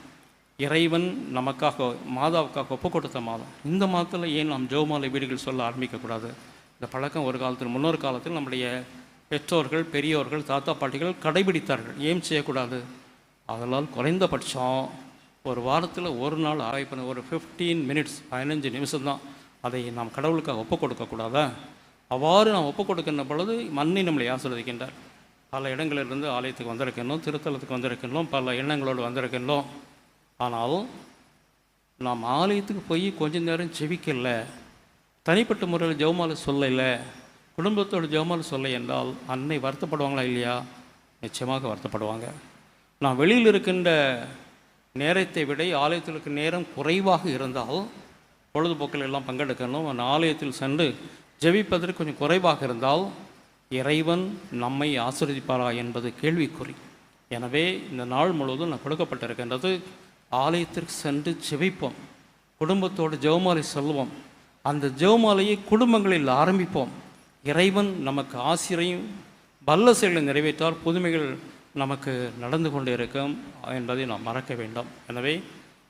இறைவன் நமக்காக மாதாவுக்காக ஒப்பு கொடுத்த மாதம். இந்த மாதத்தில் ஏன் நாம் ஜெபமாலை வீடுகள் சொல்ல ஆரம்பிக்கக்கூடாது? இந்த பழக்கம் ஒரு காலத்தில், முன்னொரு காலத்தில் நம்முடைய பெற்றோர்கள், பெரியோர்கள், தாத்தா பாட்டிகள் கடைபிடித்தார்கள். ஏன் செய்யக்கூடாது? அதனால் குறைந்தபட்சம் ஒரு வாரத்தில் ஒரு நாள் ஆய்வு, ஒரு 15 மினிட்ஸ், 15 நிமிஷம்தான் அதை நாம் கடவுளுக்காக ஒப்பு கொடுக்கக்கூடாதா? அவ்வாறு நாம் ஒப்பு கொடுக்கின்ற பொழுது மண்ணை நம்மளை ஆசீர்வதிக்கின்றார். பல இடங்களிலிருந்து ஆலயத்துக்கு வந்திருக்கணும், திருத்தலத்துக்கு வந்திருக்கணும், பல எண்ணங்களோடு வந்திருக்கணும். ஆனால் நாம் ஆலயத்துக்கு போய் கொஞ்ச நேரம் செவிக்கல, தனிப்பட்ட முறையில் ஜெபமாலை சொல்லலை, குடும்பத்தோடு ஜெபமாலை சொல்ல என்றால் அன்னை வருத்தப்படுவாங்களா இல்லையா? நிச்சயமாக வருத்தப்படுவாங்க. நான் வெளியில் இருக்கின்ற நேரத்தை விட ஆலயத்தில் இருக்க நேரம் குறைவாக இருந்தால், பொழுதுபோக்கில் எல்லாம் பங்கெடுக்கணும், அந்த ஆலயத்தில் சென்று ஜெபிப்பதற்கு கொஞ்சம் குறைவாக இருந்தால் இறைவன் நம்மை ஆசீர்வதிப்பாரா என்பது கேள்விக்குறி. எனவே இந்த நாள் முழுவதும் நான் கொடுக்கப்பட்டிருக்கின்றது, ஆலயத்திற்கு சென்று ஜெபிப்போம், குடும்பத்தோடு ஜெபமாலை சொல்லுவோம், அந்த ஜெபமாலையை குடும்பங்களில் ஆரம்பிப்போம். இறைவன் நமக்கு ஆசிரியம் வல்ல செயலை நிறைவேற்றால் புதுமைகள் நமக்கு நடந்து கொண்டே இருக்கும் என்பதை நாம் மறக்க வேண்டாம். எனவே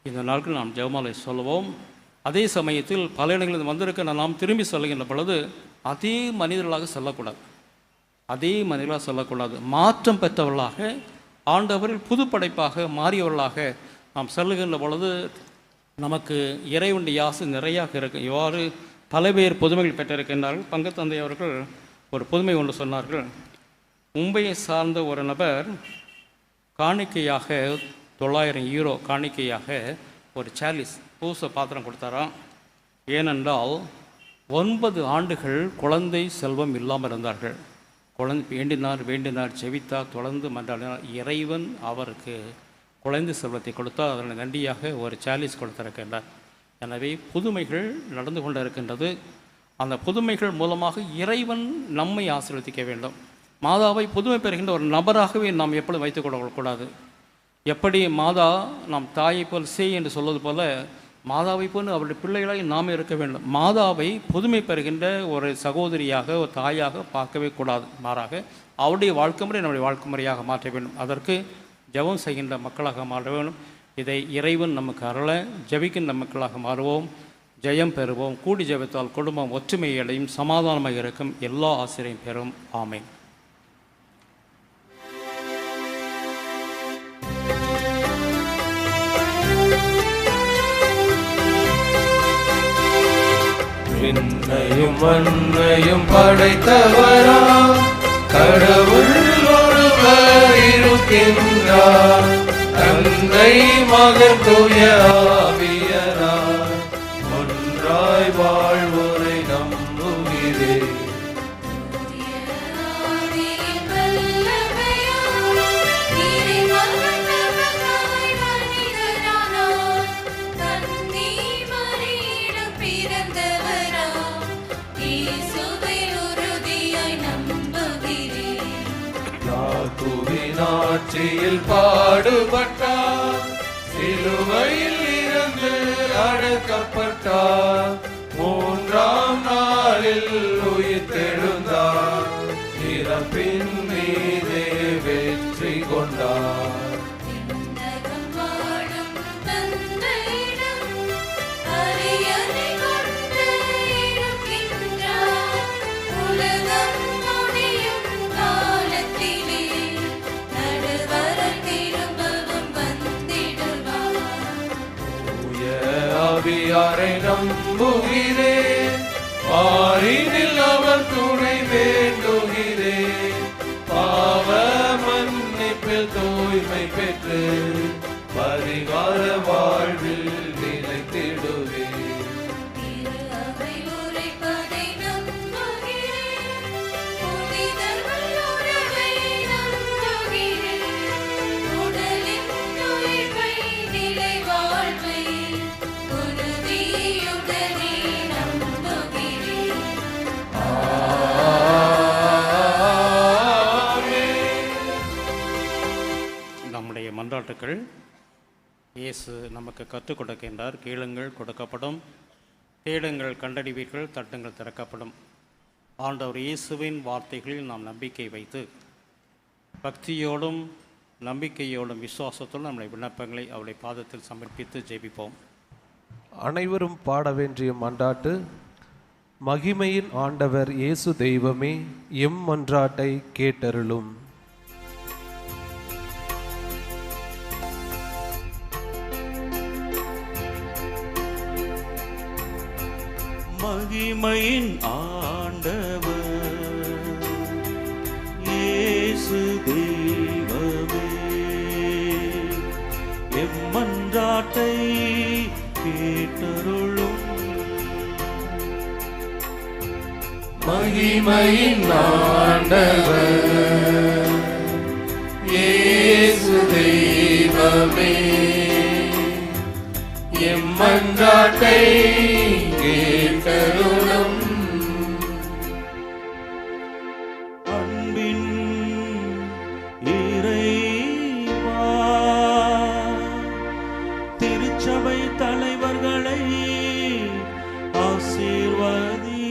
இந்த நாட்கள் நாம் ஜெபமாலை சொல்லுவோம். அதே சமயத்தில் பல இடங்களில் வந்திருக்க நாம் திரும்பி சொல்லுகின்ற பொழுது அதே மனிதர்களாக சொல்லக்கூடாது, அதே மனிதர்களாக சொல்லக்கூடாது. மாற்றம் பெற்றவர்களாக, ஆண்டவரில் புது படைப்பாக மாறியவர்களாக நாம் சொல்லுகின்ற பொழுது நமக்கு இறைவனுடைய ஆசை நிறையாக இருக்கும். இவ்வாறு பல பேர் புதுமைகள் பெற்றிருக்கின்றார்கள். பங்குத்தந்தை அவர்கள் ஒரு புதுமை ஒன்று சொன்னார்கள். மும்பையை சார்ந்த ஒரு நபர் காணிக்கையாக 900 யூரோ காணிக்கையாக ஒரு சாலிஸ் பூச பாத்திரம் கொடுத்தாராம். ஏனென்றால் 9 ஆண்டுகள் குழந்தை செல்வம் இல்லாமல் இருந்தார்கள். குழந்தை வேண்டினார் செவித்தார், தொடர்ந்து மன்றாடினார். இறைவன் அவருக்கு குழந்தை செல்வத்தை கொடுத்தால் அதனை நன்றியாக ஒரு சாலிஸ் கொடுத்திருக்கின்றார். எனவே புதுமைகள் நடந்து கொண்டு இருக்கின்றது. அந்த புதுமைகள் மூலமாக இறைவன் நம்மை ஆசீர்வதிக்க வேண்டும். மாதாவை புதுமை பெறுகின்ற ஒரு நபராகவே நாம் எப்படி வைத்துக் கொள்ளக்கூடாது. எப்படி மாதா நாம் தாயை போல் செய் என்று சொல்வது போல மாதாவை போல் அவருடைய பிள்ளைகளாக நாம் இருக்க வேண்டும். மாதாவை புதுமை பெறுகின்ற ஒரு சகோதரியாக, ஒரு தாயாக பார்க்கவே கூடாது. மாறாக அவருடைய வாழ்க்கை முறை நம்முடைய வாழ்க்கை முறையாக மாற்ற வேண்டும். அதற்கு ஜெபம் செய்கின்ற மக்களாக மாற வேண்டும். இதை இறைவன் நமக்கு அருள ஜெபிக்கின்ற மக்களாக மாறுவோம், ஜெயம் பெறுவோம். கூடி ஜெபித்தால் குடும்பம் ஒற்றுமையடையும், சமாதானமாக இருக்கும், எல்லா ஆசிரியம் பெறும். ஆமென். விண்ணையும் மண்ணையும் படைத்தவரா கடவுள் ஒருவர் இருக்கின்றார், தந்தை மகன் தூய ஆவியராய் ஒன்றாய் வாழ்வோரை நம்புகிறேன். ஆட்சியில் பாடுபட்டார், சிலுவையில் இருந்து அடக்கப்பட்டார், 3ஆம் நாளில் உயிர்த்தெழுந்தார், இறப்பின் மீதே வெற்றி கொண்டார். வாழும் தந்தை அவரை நம்புகிறேன், மாறினில் அவர் துணை வேண்டுகிறேன். பாவ மன்னிப்பில் தூய்மை பெற்று பரிகார வாழ்வில் நிலைத்திடுவேன். நம்முடைய மன்றாட்டுக்கள் இயேசு நமக்கு கற்றுக் கொடுக்கின்றார். கேளுங்கள் கொடுக்கப்படும், தேடுங்கள் கண்டறிவீர்கள், தட்டுங்கள் திறக்கப்படும். ஆண்டவர் இயேசுவின் வார்த்தைகளில் நாம் நம்பிக்கை வைத்து பக்தியோடும் நம்பிக்கையோடும் விசுவாசத்தோடும் நம்முடைய விண்ணப்பங்களை அவருடைய பாதத்தில் சமர்ப்பித்து ஜெபிப்போம். அனைவரும் பாட வேண்டிய மன்றாட்டு: மகிமையின் ஆண்டவர் இயேசு தெய்வமே, எம் மன்றாட்டை கேட்டருளும். மகிமையின் ஆண்டவர் இயேசு தெய்வமே, எம் மன்றாட்டை கேட்டருளும். மகிமையின் ஆண்டவர் இயேசு தெய்வமே, எம் மன்றாட்டை கேட்டருளும். அன்பின் இறைவா, திருச்சபை தலைவர்களை ஆசீர்வதியும்.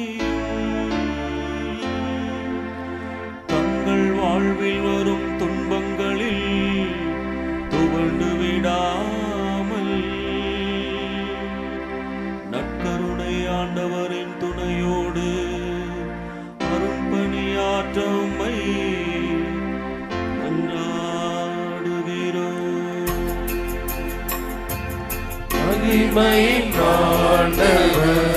தங்கள் வாழ்வில் வரும் துன்பங்களில் துவண்டு விடாமல் நற்கருணை ஆண்டவரின் துணையோடு அரும்பணியாற்ற உம்மை மன்றாடுகிறோம். மகிமையின் ஆண்டவர்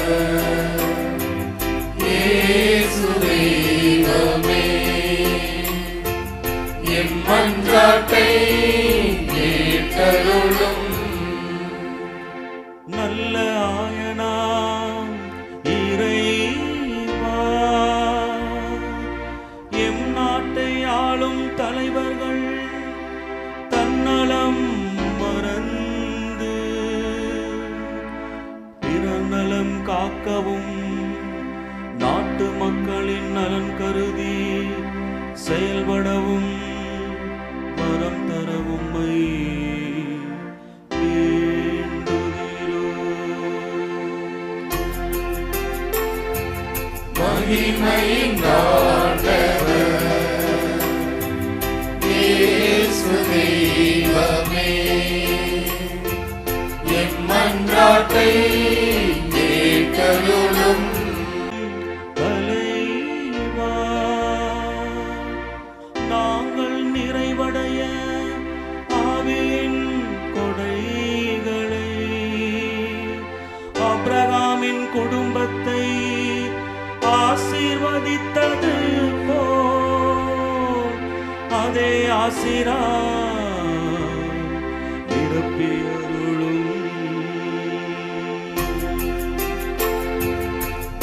இயேசு தெய்வமே, எம் மன்றாட்டை கேட்டருளும். நல்ல ஆயனாம் இறைவா, எம் நாட்டை ஆளும் தலைவர்கள் தன்னலம் மறந்து பிறர் நலம் காக்கவும் நாட்டு மக்களின் நலன் கருதி செயல்படவும் வரம் தரவும் மகிமையின் ஆண்டவர் இயேசு தெய்வமே, எம் மன்றாட்டை கேட்டருளும். தலைவா, நாங்கள் நிறைவடைய ஆவியின் கொடைகளை ஆபிரகாமின் குடும்பத்தை ஆசீர்வதித்தது போல் அதே ஆசீரா நிரப்பியருளும்.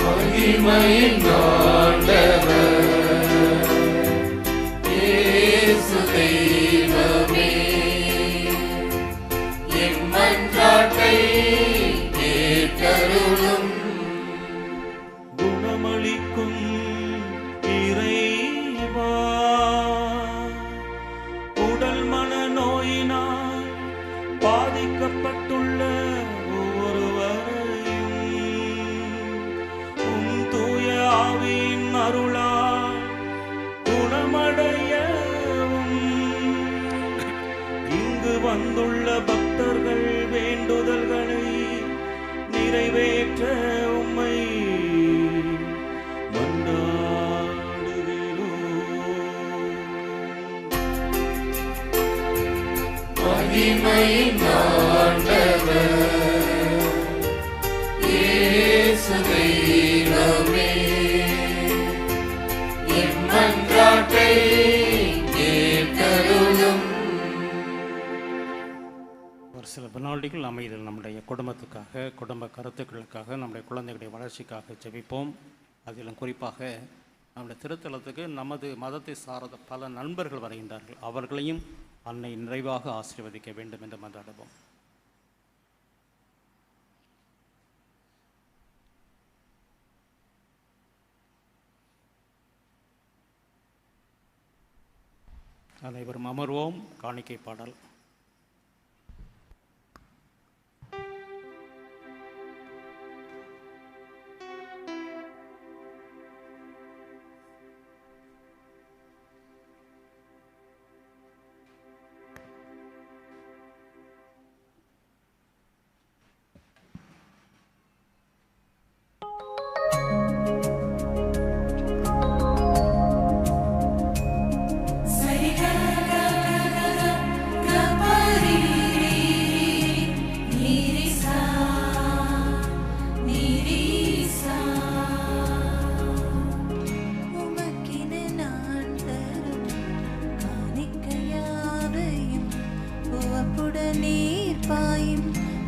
மகிமையின் ஆண்டவர் இயேசு தெய்வமே, எம் மன்றாட்டை கேட்டருளும். குணமளிக்கும் இறைவா, உடல் மன நோயினால் பாதிக்கப்பட்டுள்ள ஒவ்வொருவரையும் உம் தூய ஆவியின் அருளால் குணமடையவும் இங்கு வந்துள்ள பக்தர்கள் வேண்டுதல்களை நிறைவேற்ற உம்மை மன்றாடுகிறோம். மகிமையின் ஆண்டவர் இயேசு தெய்வமே என் மன்றாட்டை கேட்டருளும். ஒரு சில வினாடிகள் அமைதியில் நம்முடைய குடும்பத்துக்காக, குடும்ப கருத்துக்களுக்காக, நம்முடைய குழந்தைகளுடைய வளர்ச்சிக்காக ஜெபிப்போம். அதிலும் குறிப்பாக நம்முடைய திருத்தலத்துக்கு நமது மதத்தை சார்ந்த பல நண்பர்கள் வருகின்றார்கள். அவர்களையும் அன்னை நிறைவாக ஆசீர்வதிக்க வேண்டும் என்று மன்றாடுவோம். அனைவரும் அமர்வோம். காணிக்கை பாடல்.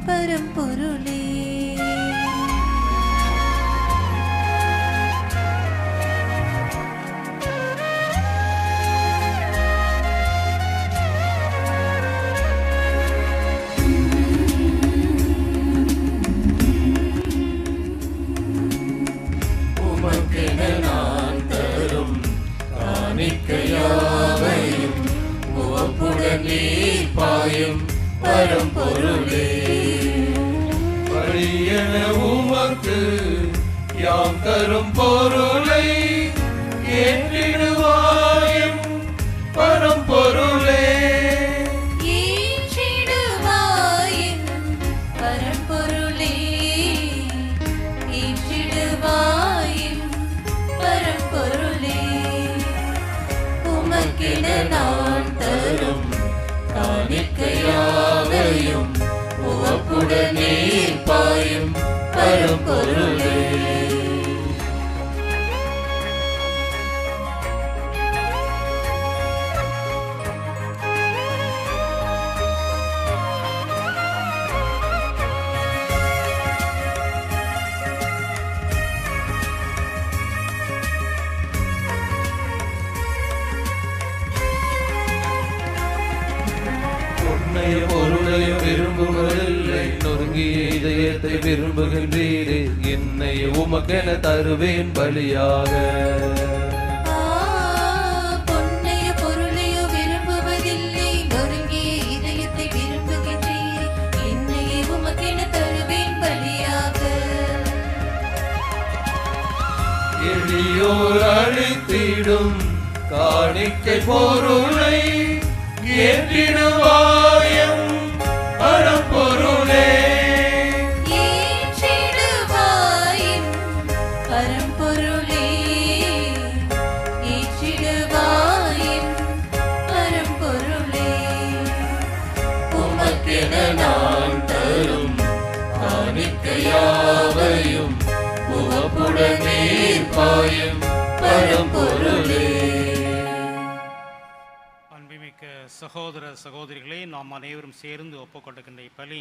பரம்பொருளே உமக்கென நான் தரும் காணிக்கையாவையும் உவப்புடன் நீர் பாயும் பரம்பொருளே. பழியென உமக்கு யாம் தரும் பொருளை ஏற்றிடுவாயும் பரம்பொருளே. ஏற்றிடுவாயும் பரம்பொருளே ஏற்றிடுவாயும் பரம்பொருளே. உமக்கென நான் தரும் காணிக்கையாவையும் உவப்புடன் நீர் பாயும் பரம்பொருளே. பொருளை விரும்புவதில்லை, நொறுங்கிய இதயத்தை விரும்புகின்றீரே. என்னை உமக்கென தருவேன் பலியாக. பொன்னைய பொருளையோ விரும்புவதில்லை, நொறுங்கிய இதயத்தை விரும்புகின்றீர். என்னையே உமக்கென தருவேன் பலியாக. எளியோர் அழித்திடும் காணிக்கை பொருளை ஏற்றிடுவாயும் பரம்பொருளே. ஏற்றிடுவாயும் பரம்பொருளே ஏற்றிடுவாயும் பரம்பொருளே. உமக்கென நான் தரும் காணிக்கையாவையும் உவப்புடன் நீர் பாயும் பரம்பொருளே. சகோதர சகோதரிகளே, நாம் அனைவரும் சேர்ந்து ஒப்புக்கொடுக்கின்ற இப்பலி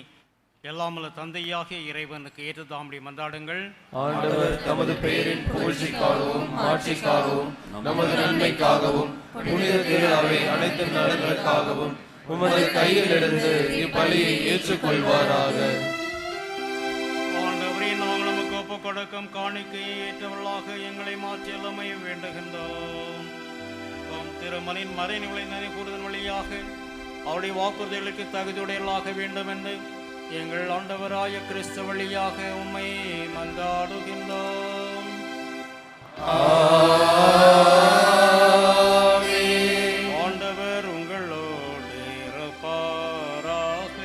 எல்லாமல்ல தந்தையாகிய இறைவனுக்கு ஏற்றதாம்படி மன்றாடுங்கள். ஆண்டவர் தமது பெயரின் புகழ்ச்சிக்காகவும் ஆட்சிக்காகவும் நமது நன்மைக்காகவும் புனித திரு அவை அனைத்து நலன்களுக்காகவும் உமது கையில் எடுத்து இப்பலியை ஏற்றுக்கொள்வாராக. ஆண்டவரே, நாங்கள் நமக்கு ஒப்புக்கொடுக்கும் காணிக்கையை ஏற்றவர்களாக எங்களை மாற்றி எல்லாமே வேண்டுகின்றோம். திருமணின் மறைநிலை நினைவுறுதல் வழியாக அவருடைய வாக்குறுதிகளுக்கு தகுதியுடையவர்களாக வேண்டும் என்று எங்கள் ஆண்டவராய கிறிஸ்து வழியாக உம்மை மன்றாடுகின்றோம். ஆண்டவர் உங்களோடு இருப்பாராக.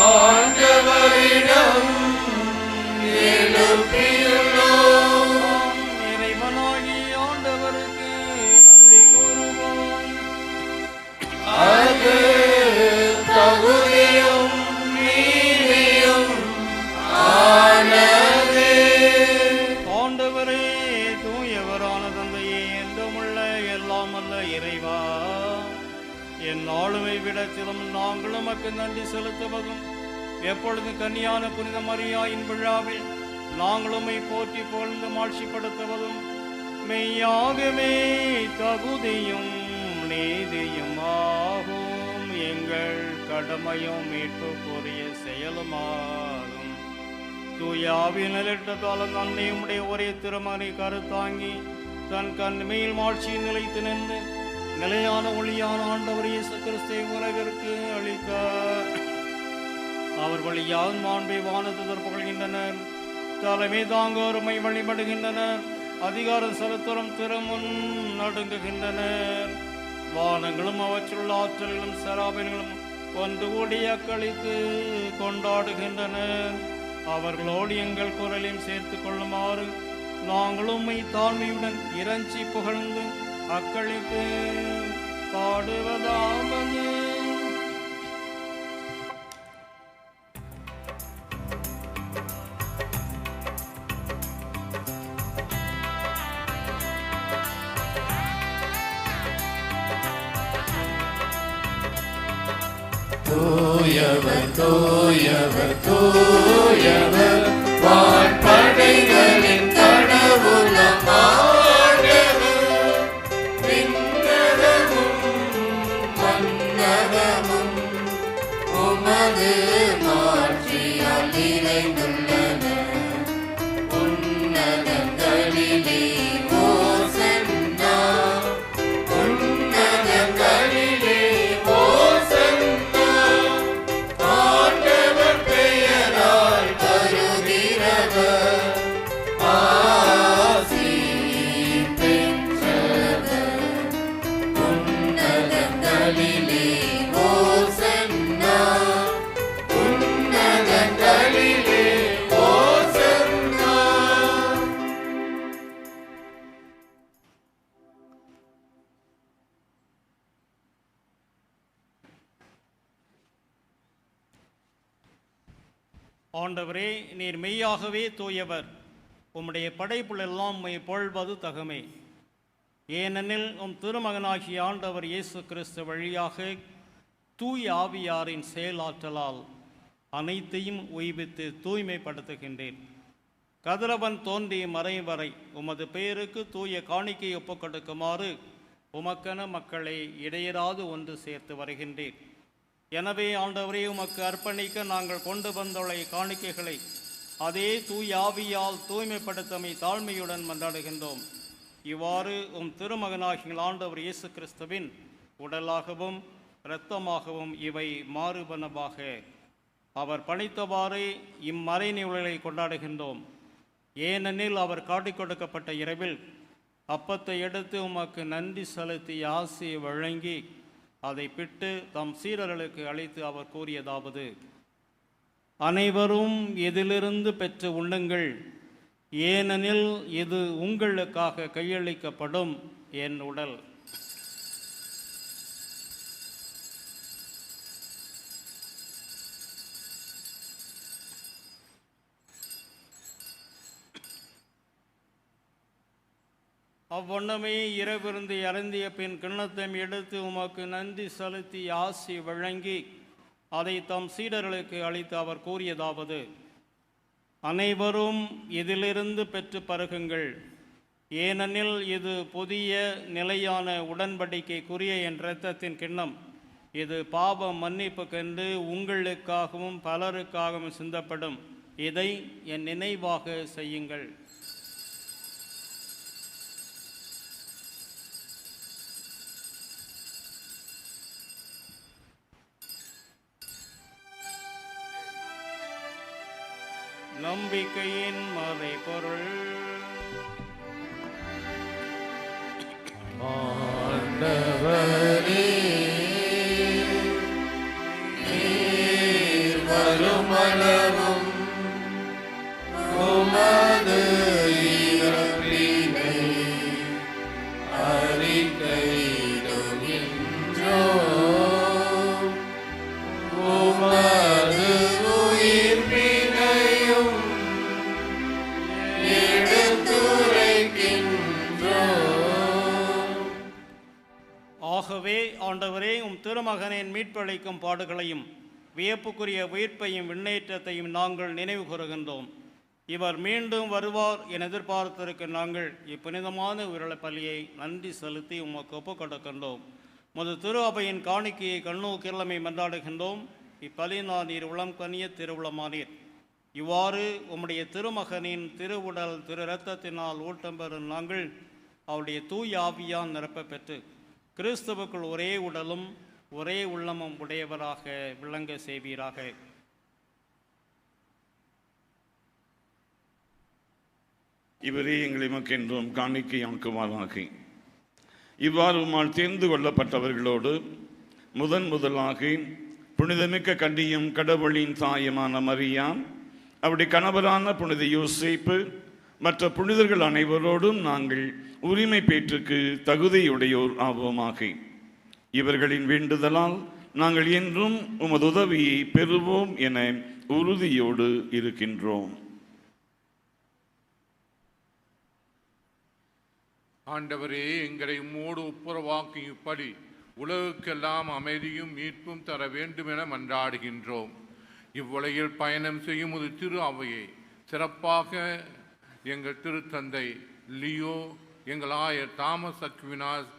ஆண்டவரிடம் எழுப்பியுள்ளோம். இறைவா, என் ஆளுமை விடத்திலும் நாங்கள் உமக்கு நன்றி செலுத்துவதும் எப்பொழுது கன்னியான புனித மரியாயின் விழாவில் நாங்கள் உம்மை போற்றி புகழ்ந்து மாட்சிப்படுத்துவதும் மெய்யாகவே தகுதியும் நீதியும் ஆகும். எங்கள் கடமையும் மீட்புக்குரிய செயலுமாகும். தூயாவின் நிலையிட்டதாலும் நன்மையுடைய ஒரே திருமகனை கருத்தாங்கி தன் கண்மையில் மாட்சியில் நிலைத்து நின்று நிலையான ஒளியான ஆண்டவர் இயேசு கிறிஸ்துவை உலகிற்கு அளித்தார். அவர் வழியாக மாண்பை வானதூதர் புகழ்கின்றனர். தலைமை தாங்கோருமை வழிபடுகின்றனர். அதிகாரம் செலுத்தரும் திருமுன் நடுங்குகின்றனர். வானங்களும் அவற்றுள்ள ஆற்றல்களும் சராபங்களும் ஒன்று கூடி அக்களித்து கொண்டாடுகின்றனர். அவர்களோடு எங்கள் குரலையும் சேர்த்து கொள்ளுமாறு நாங்களும் உம்மை தாழ்மையுடன் இறைஞ்சி புகழ்ந்து அக்களித்து பாடுவதாவது. தூயவர் தூயவர் தூயவர் வான்படைகளின் கடவுளம் ஆண்டவர். விண்ணகமும் மண்ணகமும் உமது மாட்சியால் நிறைந்துள்ளன. உன்னதங்களிலே ஓசன்னா, உன்னதங்களிலே ஓசன்னா. ஆண்டவர் பெயரால் வருகிறவர், ஆசி பெற்றவர். உன்னதங்களிலே ஓசன்னா, உன்னதங்களிலே ஓசன்னா. ஆண்டவரே, நீர் மெய்யாகவே தூயவர். உம்முடைய படைப்புள் எல்லாம் உம்மை புகழ்வது தகுமே. ஏனெனில் உம் திருமகனாகிய ஆண்டவர் இயேசு கிறிஸ்து வழியாக தூய ஆவியாரின் செயலாற்றலால் அனைத்தையும் உய்வித்து தூய்மைப்படுத்துகின்றேன். கதிரவன் தோன்றிய மறை வரை உமது பெயருக்கு தூய காணிக்கை ஒப்புக்கொடுக்குமாறு உமக்கென மக்களை இடையராது ஒன்று சேர்த்து வருகின்றேன். எனவே ஆண்டவரே, உமக்கு அர்ப்பணிக்க நாங்கள் கொண்டு வந்துள்ள காணிக்கைகளை அதே தூய ஆவியால் தூய்மைப்படுத்தமை தாழ்மையுடன் மன்றாடுகின்றோம். இவ்வாறு உம் திருமகனாகிய ஆண்டவர் இயேசு கிறிஸ்துவின் உடலாகவும் இரத்தமாகவும் இவை மாறுபனவாக. அவர் பணித்தவாறே இம்மறை நிகழ்வுகளை கொண்டாடுகின்றோம். ஏனெனில் அவர் காட்டிக் கொடுக்கப்பட்ட இரவில் அப்பத்தை எடுத்து உமக்கு நன்றி செலுத்தி ஆசியை வழங்கி அதை பிட்டு தம் சீடர்களுக்கு அளித்து அவர் கூறியதாவது: அனைவரும் இதிலிருந்து பெற்று உண்ணுங்கள், ஏனெனில் இது உங்களுக்காக கையளிக்கப்படும் என் உடல். அவ்வண்ணமே இரவிருந்து அருந்திய பின் கிண்ணத்தை எடுத்து உமக்கு நன்றி செலுத்தி ஆசி வழங்கி அதை தம் சீடர்களுக்கு அளித்து அவர் கூறியதாவது: அனைவரும் இதிலிருந்து பெற்று பருகுங்கள், ஏனெனில் இது புதிய நிலையான உடன்படிக்கைக்குரிய என் இரத்தத்தின் கிண்ணம். இது பாவ மன்னிப்புக்கென்று உங்களுக்காகவும் பலருக்காகவும் சிந்தப்படும். இதை என் நினைவாக செய்யுங்கள். நம்பிக்கையின் மறைபொருள். ஆண்டவரே, நீர் வருமளவும் உமது இறப்பினை அறிக்கையிடுகின்றோம். உமது உயிர்ப்பினையும் ஆண்டவரே, உம் திருமகனின் மீட்பளிக்கும் பாடுகளையும் வியப்புக்குரிய உயிர்ப்பையும் விண்ணேற்றத்தையும் நாங்கள் நினைவு கூறுகின்றோம். இவர் மீண்டும் வருவார் என எதிர்பார்த்திருக்க நாங்கள் இப்புனிதமான உயிரிழப் பலியை நன்றி செலுத்தி உமக்கு ஒப்புக் கொடுக்கின்றோம். முது திரு அவையின் காணிக்கையை கண்ணோக்கிரலமை மன்றாடுகின்றோம். இப்பலினால் நீர் உளம் கனிய திருவுளமானீர். இவ்வாறு உம்முடைய திருமகனின் திருவுடல் திரு இரத்தத்தினால் ஊட்டம் பெறும் நாங்கள் அவருடைய தூய ஆவியால் நிரப்ப பெற்று கிறிஸ்துவுக்குள் ஒரே உடலும் ஒரே உள்ளமும் உடையவராக விளங்க செய்வீராக. இவரே எங்களை மக்கென்றும் காணிக்கையாக்குவாராக. இவ்வாறு உம்மால் தேர்ந்து கொள்ளப்பட்டவர்களோடு முதலாக புனிதமிக்க கன்னியும் கடவுளின் தாயுமான மரியா, அவருடைய கணவரான புனித யோசேப்பு மற்ற புனிதர்கள் அனைவரோடும் நாங்கள் உரிமை பேற்றுக்கு தகுதியுடையோர் ஆவோமாக. இவர்களின் வேண்டுதலால் நாங்கள் என்றும் உமது உதவியை பெறுவோம் என உறுதியோடு இருக்கின்றோம். ஆண்டவரே, எங்களை உம்மோடு ஒப்புரவாக்கியும்படி உலகுக்கெல்லாம் அமைதியும் மீட்பும் தர வேண்டும் என மன்றாடுகின்றோம். இவ்வுலகில் பயணம் செய்யும் ஒரு திரு அவையை சிறப்பாக எங்கள் திருத்தந்தை லியோ, எங்கள் ஆயர் தாமஸ் அக்வினாஸ்,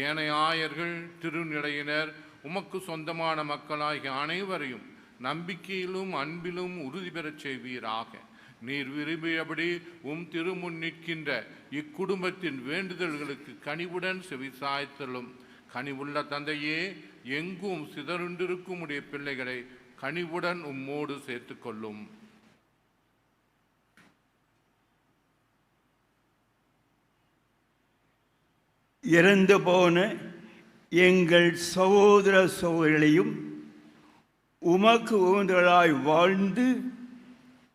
ஏனைய ஆயர்கள், திருநிலையினர், உமக்கு சொந்தமான மக்களாகிய அனைவரையும் நம்பிக்கையிலும் அன்பிலும் உறுதி பெறச் செய்வீராக. நீர் விரும்பியபடி உம் திருமுன் நிற்கின்ற இக்குடும்பத்தின் வேண்டுதல்களுக்கு கனிவுடன் செவிசாய்த்தலும். கனிவுள்ள தந்தையே, எங்கும் சிதறுண்டிருக்கும் உடைய பிள்ளைகளை கனிவுடன் உம்மோடு சேர்த்துக்கொள்ளும். இறந்து போன எங்கள் சகோதர சகோதரிகளையும் உமக்கு உகந்தவர்களாய் வாழ்ந்து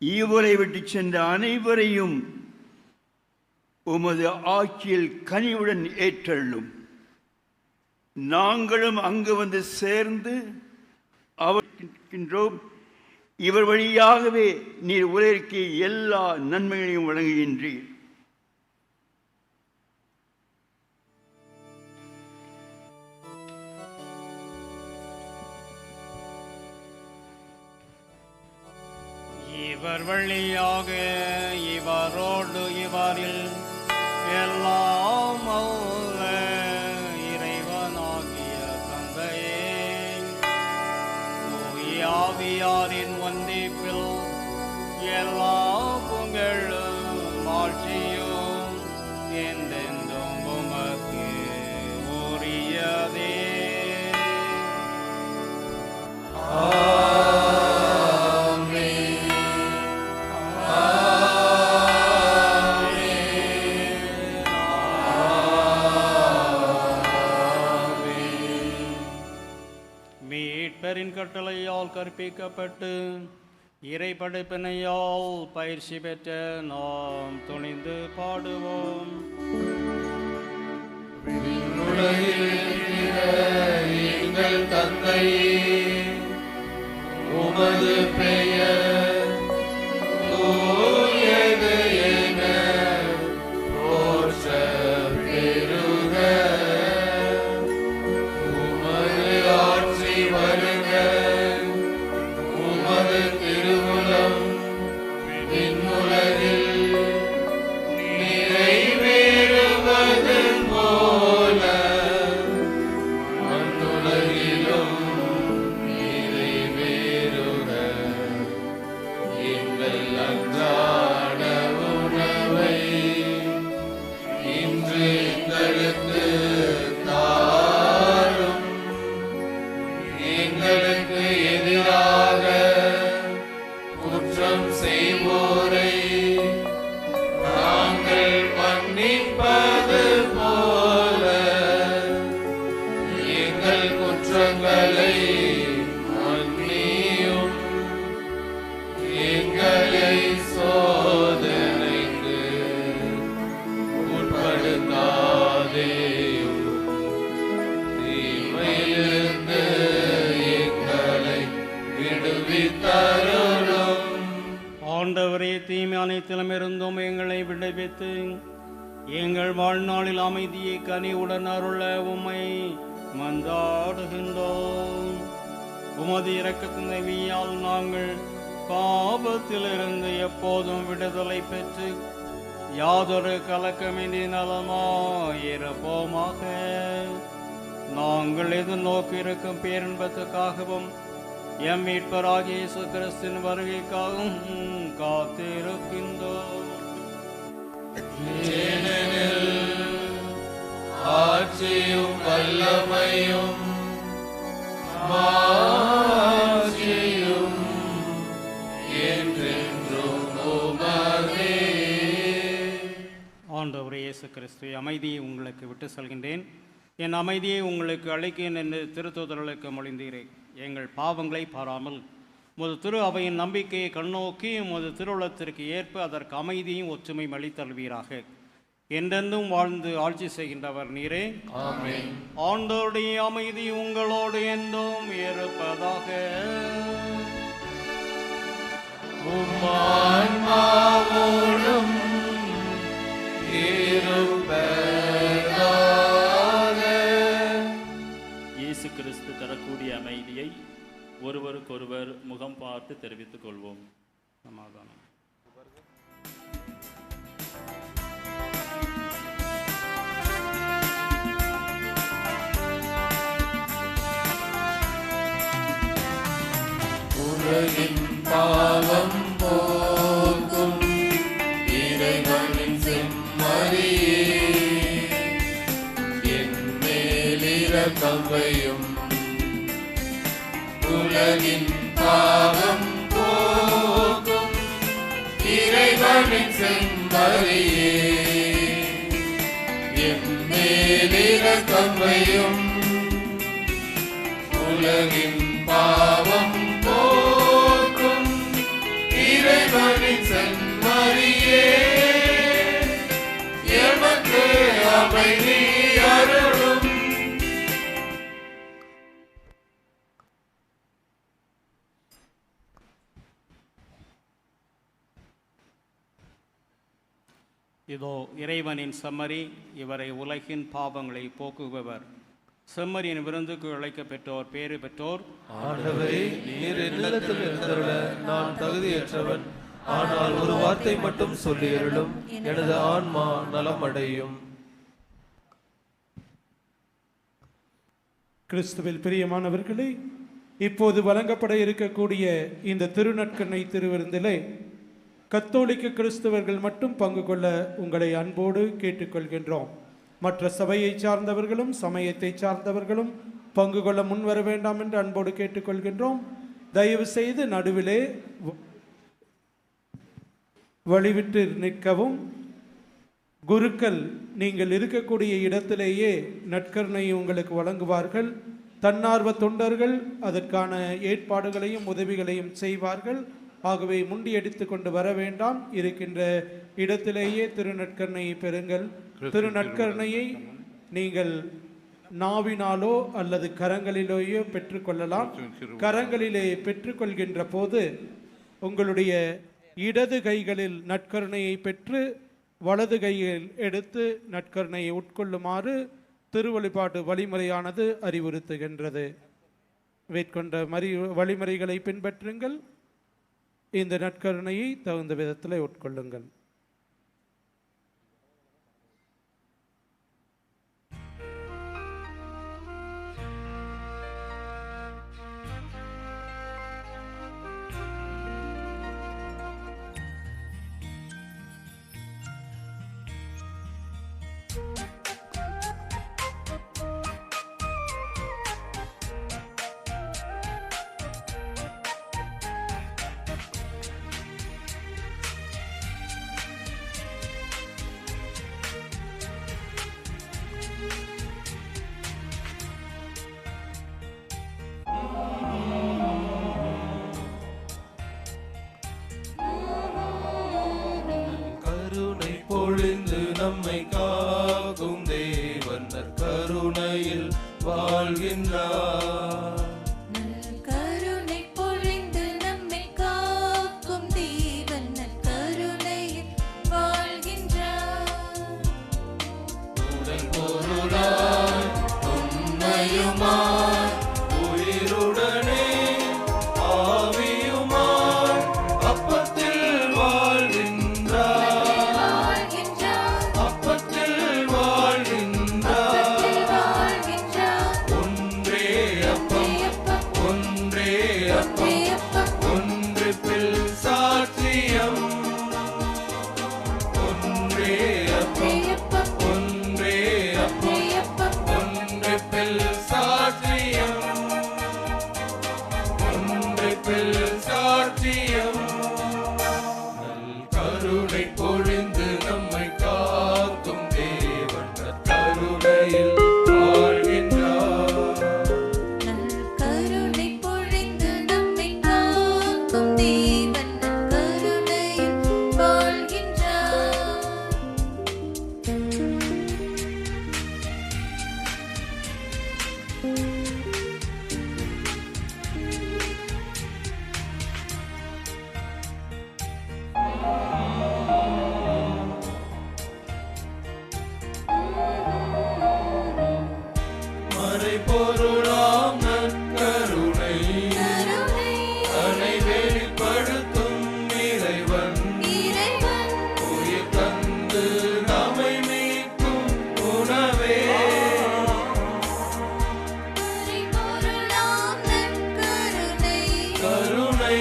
ஈவரை விட்டு சென்ற அனைவரையும் உமது ஆட்சியில் கனிவுடன் ஏற்றள்ளும். நாங்களும் அங்கு வந்து சேர்ந்து அவர்கின்றோம். இவர் வழியாகவே நீர் உலகிற்கு எல்லா நன்மைகளையும் வழங்குகின்றீர். இவர் வழியாக இவரோடு இவரில் எல்லாம் அல்ல இறைவனாகிய தந்தையே, தூய ஆவியாரின் ஒன்றிப்பில் எல்லா புகழும் ஆட்சியும் என்றென்றும் உமக்கு உரியதே. மீட்பரின் கட்டளையால் கற்பிக்கப்பட்டு இறை படைப்பினையால் பயிற்சி பெற்ற நாம் துணிந்து பாடுவோம். எங்கள் தந்தையே, உமது பெயர் தூயது என போற்றப் பெறுக. உமது ஆட்சி வருக. உமது திருவுளம் விண்ணுலகில் நிறைவேறுவது போல மண்ணுலகிலும் நிறைவேறுக. எங்கள் அன்றாட உணவை இன்று எங்களுக்கு தாரும். எங்களுக்கு எதிராக குற்றம் செய்வோரை நாங்கள் மன்னிப்பது போல எங்கள் குற்றங்களை மன்னியும். எங்களை சோதனைக்கு உட்படுத்தாதேயும், தீமையிலிருந்து எங்களை விடுவித்தருளும். ஆண்டவரே, தீமை அனைத்திலும் இருந்தும் எங்களை விடுவித்து எங்கள் வாழ்நாளில் அமைதியை கனிவுடன் அருள உம்மை மன்றாடுகின்றோம். உமது இரக்கத்தின் உதவியால் நாங்கள் பாவத்திலிருந்து எப்போதும் விடுதலை பெற்று யாதொரு கலக்கமின்றி நலமாயிருப்போமாக. நாங்கள் எதிர்நோக்கி இருக்கும் பேரின்பத்துக்காகவும் எம் மீட்பராகிய இயேசு கிறிஸ்துவின் வருகைக்காகவும் காத்திருக்கின்றோம். ஏனெனில் ஆட்சியும் வல்லமையும் மாட்சியும் என்றென்றும் உமதே. ஆண்டவரே இயேசு கிறிஸ்துவே, அமைதியை உங்களுக்கு விட்டு செல்கின்றேன், என் அமைதியை உங்களுக்கு அளிக்கிறேன் என்று திருத்தூதர்களுக்கு மொழிந்தீரேன். எங்கள் பாவங்களை பாராமல் உமது திரு அவையின் நம்பிக்கையை கண்ணோக்கி உமது திருவுளத்திற்கு ஏற்ப அதற்கு அமைதியும் ஒற்றுமையும் அளித்தல்வீராக. என்றென்றும் வாழ்ந்து ஆட்சி செய்கின்றவர் நீரே. ஆமென். ஆண்டவருடைய அமைதி உங்களோடு என்றும் இருப்பதாக. ஆன்மாவோடும் இருப்பதாக. இயேசு கிறிஸ்து தரக்கூடிய அமைதியை ஒருவருக்கொருவர் முகம் பார்த்து தெரிவித்துக் கொள்வோம். சமாதானம். உலகின் பாவம் போக்கும் இறைவனின் செம்மறியே, என் மேல் இரக்கம் வையும். உலகின் பாவம் போக்கும் இறைவனின் செம்மறியே, என் மேல் இரக்கம் வையும். உலகின் பாவம் போக்கும் இறைவனின் செம்மறியே, எமக்கு அமைதி அருளும். இதோ இறைவனின் செம்மறி, இவரை உலகின் பாவங்களை போக்குபவர். செம்மறியின் விருந்துக்கு அழைக்க பெற்றோர் பேறு பெற்றோர். ஆண்டவரே, நீர் என்னிடத்தில் இருந்தருள நான் தகுதியற்றவன். ஆனால் ஒரு வார்த்தை மட்டும் சொல்லி அருளும், எனது ஆன்மா நலமடையும். கிறிஸ்துவில் பிரியமானவர்களே, இப்போது வழங்கப்பட இருக்கக்கூடிய இந்த திருநற்கண்ணை திருவிருந்திலே கத்தோலிக்க கிறிஸ்தவர்கள் மட்டும் பங்கு கொள்ள உங்களை அன்போடு கேட்டுக்கொள்கின்றோம். மற்ற சபையை சார்ந்தவர்களும் சமயத்தை சார்ந்தவர்களும் பங்கு கொள்ள முன்வர வேண்டாம் என்று அன்போடு கேட்டுக்கொள்கின்றோம். தயவு செய்து நடுவிலே வழிவிட்டு நிற்கவும். குருக்கள் நீங்கள் இருக்கக்கூடிய இடத்திலேயே நற்கருணையை உங்களுக்கு வழங்குவார்கள். தன்னார்வ தொண்டர்கள் அதற்கான ஏற்பாடுகளையும் உதவிகளையும் செய்வார்கள். ஆகவே முண்டியடித்து கொண்டு வர வேண்டாம். இருக்கின்ற இடத்திலேயே திருநற்கருணையை பெறுங்கள். திருநற்கருணையை நீங்கள் நாவினாலோ அல்லது கரங்களிலேயோ பெற்றுக்கொள்ளலாம். கரங்களிலே பெற்றுக்கொள்கின்ற போது உங்களுடைய இடது கைகளில் நற்கருணையை பெற்று வலது கையில் எடுத்து நற்கருணையை உட்கொள்ளுமாறு திருவழிபாட்டு வழிமுறையானது அறிவுறுத்துகின்றது. மேற்கொண்ட வழிமுறைகளை பின்பற்றுங்கள். இந்த நற்கருணையை தகுந்த விதத்தில் உட்கொள்ளுங்கள். கருணை பொழிந்து நம்மை காக்கும் தேவன் கருணையில் வாழ்கின்றார். கருணை பொழிந்து நம்மை காக்கும் தேவன் கருணையில் வாழ்கின்றார். உடல் பொருளாய் உண்மையும் பொருளாம் நற்கருணை தன்னை வெளிப்படுத்தும் இறைவன் உயிர் தந்து நம்மை மீட்கும் உணவே கருணை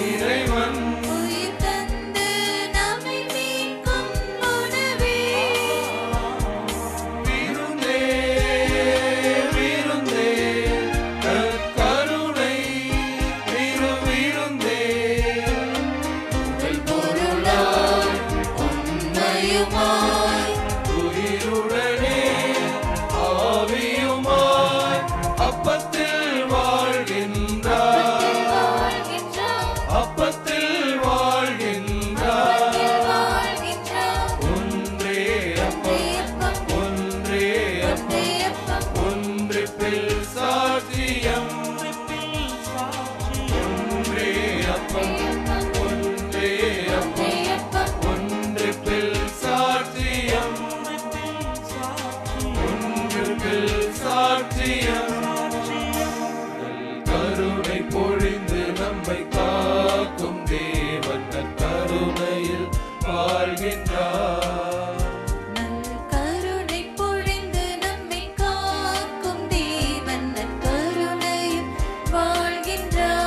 இறைவன் விருந்தே விருந்தே கருணை விருந்தே பொருளாய் உண்மையுமாய் உயிருடனே ஆவியுமாய் அப்பத்தில் வாழ்கின்றார் அப்பத்தில் வாழ்கின்றார் ஒன்றே அப்பம் ஒன்றே அப்பம் ஒன்றிப்பில் சாட்சியம் ஒன்றே அப்பம் ஒன்றே அப்பம் ஒன்றிப்பில் சாட்சியம் ஒன்றிப்பில் சாட்சியம் கருணை பொழிந்து நம்மை காக்கும் தேவன் கருணையில் வாழ்கின்றார் கருணை பொழிந்து நம்மை காக்கும் தேவன் கருணையில் வாழ்கின்றார்.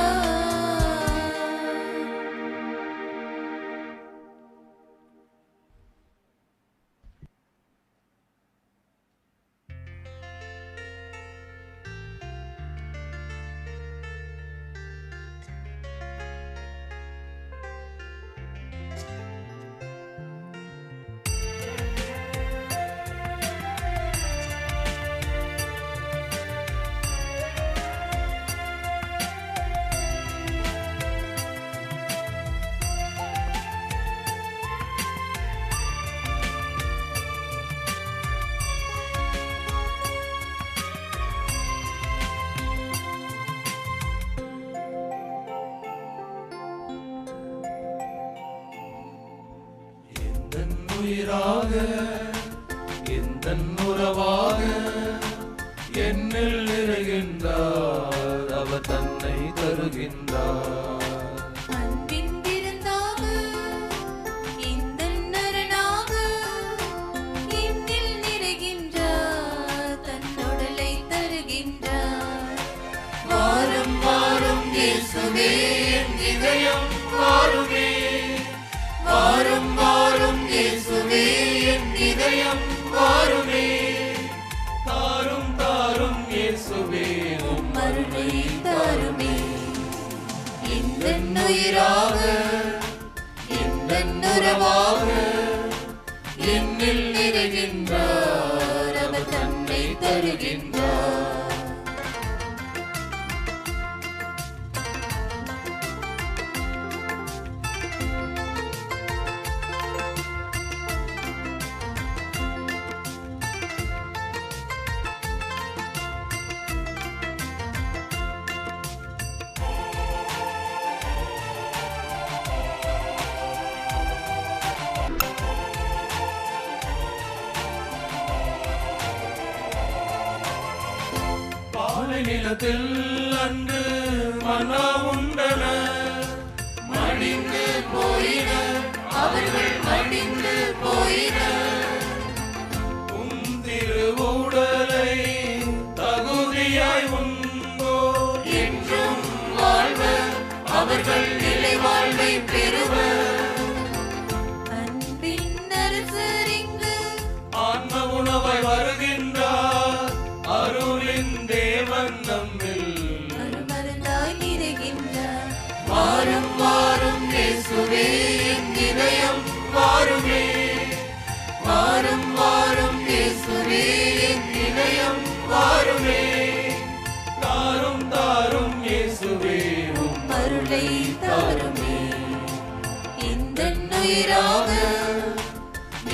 எந்தன் உயிராக எந்தன் உறவாக என்னில் நிறைகின்றார் அவர் தன்னை தருகின்றார் அன்பின் விருந்தாக இந்தன் நரனாக என்னில் நிறைகின்றார் தன் உடலை தருகின்றார். வாரும் வாரும் இயேசுவே என் இதயம் வாருமே வாரும் வாரும் இயேசுவே என் இதயம் வாருமே தாரும் தாரும் இயேசுவே உம் அருளை தாருமே. இந்தன் உயிராக இந்தன் உறவாக என்னில் நிறைகின்றார் அவர் தன்னை தருகின்றார். பாலை நிலத்தில் அன்று மன்னா உண்டன மடிந்து போயின அவர்கள் மடிந்து போயினர். உம் திருவுடலை தகுதியாய் உண்டோ என்றும் வாழ்வர் அவர்கள் நிலை வாழ்வை பெறுவர். அன்பின் அரசர் இங்கு ஆன்ம உணவாய் வருகின்றார் அருளின் தேவன் நம்மில் அருமருந்தாய் நிறைகின்றார். வாரும் வாரும் இயேசுவே என் இதயம் வாருமே வாரும் வாரும் இயேசுவே என் இதயம் வாருமே தாரும் தாரும் இயேசுவே உம் அருளை தாருமே. இந்தன் உயிராக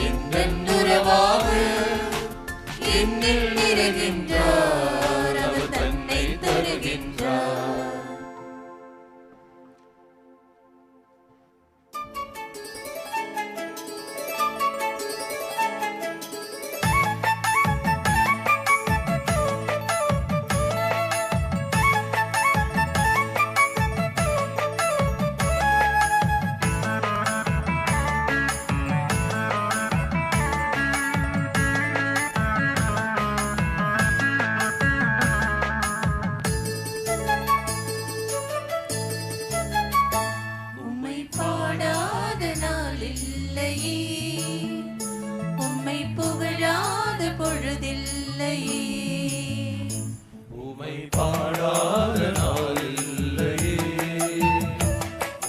இந்தன் உறவாக என்னில் நிறைகின்றார் அவர் தன்னை தருகின்றார். இல்லையே, உம்மை புகழாத பொழுதில்லையே. உம்மை பாடாத நாள் இல்லையே,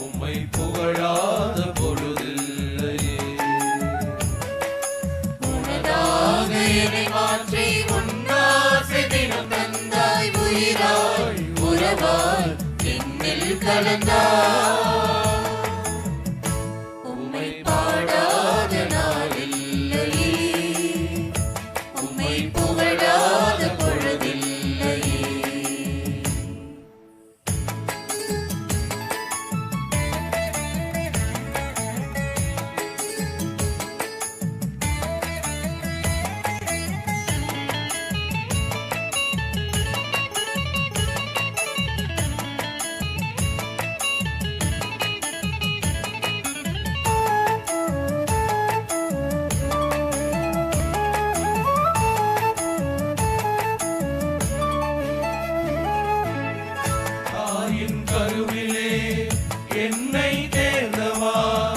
உம்மை புகழாத பொழுதில்லையே. உனதாக என்னை மாற்றி உன்னாசை தினம் தந்தாய், உயிராய் உறவாய் என்னில் கலந்தாய். உம்மை பாடாத நாள் இல்லையே, உம்மை புகழாத பொழுதில்லையே. தாயின் கருவிலே என்னை தேர்ந்தவா,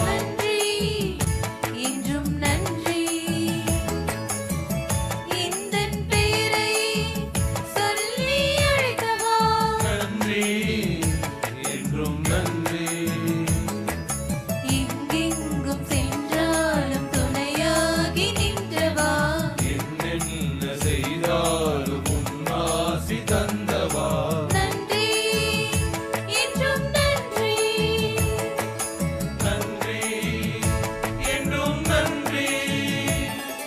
நன்றி என்றும் நன்றி. இந்தன் பேரை சொல்லி அழைக்கவா, நன்றி என்றும் நன்றி. எங்கெங்கும் சென்றாலும் துணையாகி நின்றவா, என்னென்ன செய்தாலும் உன்னாசி தந்தவா, நன்றி என்றும் நன்றி. நன்றி என்றும் நன்றி.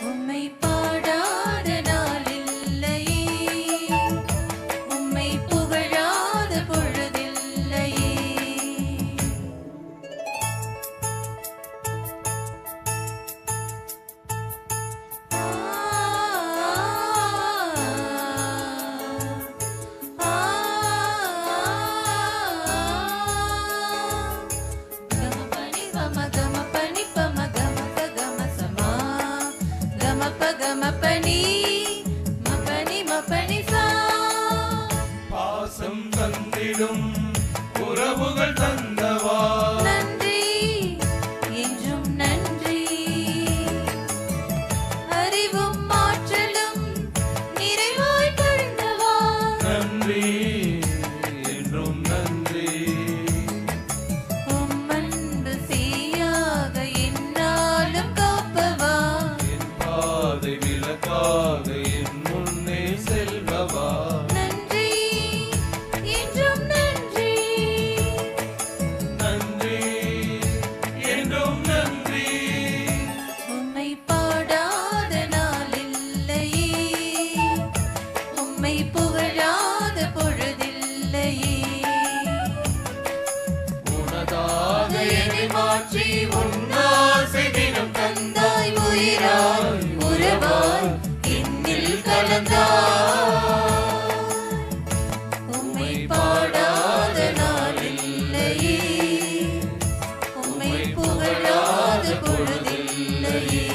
உம்மை பாடாத நாள் இல்லையே, உம்மை புகழாத பொழுதில்லையே. கமபனி பம கமபனி பம கமப கமசமா, கமப கமபனி மபனி மபனி சா. பாசம் தந்திடும் உறவுகள் தந்தவா, நன்றி என்றும் நன்றி. அறிவும் ஆற்றலும் நிறைவாய் பொழிந்தவா, நன்றி என்றும் நன்றி. உம்மன்பு செய்யாக என்னாலும் காப்பவா, என் பாதை விளக்காக என் முன்னே செல்பவா, நன்றி என்றும் நன்றி. நன்றி என்றும் நன்றி. உம்மை பாடாத நாள் இல்லையே, உம்மை புகழாத பொழுதில்லையே. உனதாக என்னை மாற்றி உன்னாசை தினம் தந்தாய், உயிராய் உறவாய் என்னில் கலந்தாய். உம்மை பாடாத நாள் இல்லையே, உம்மை புகழாத பொழுதில்லையே.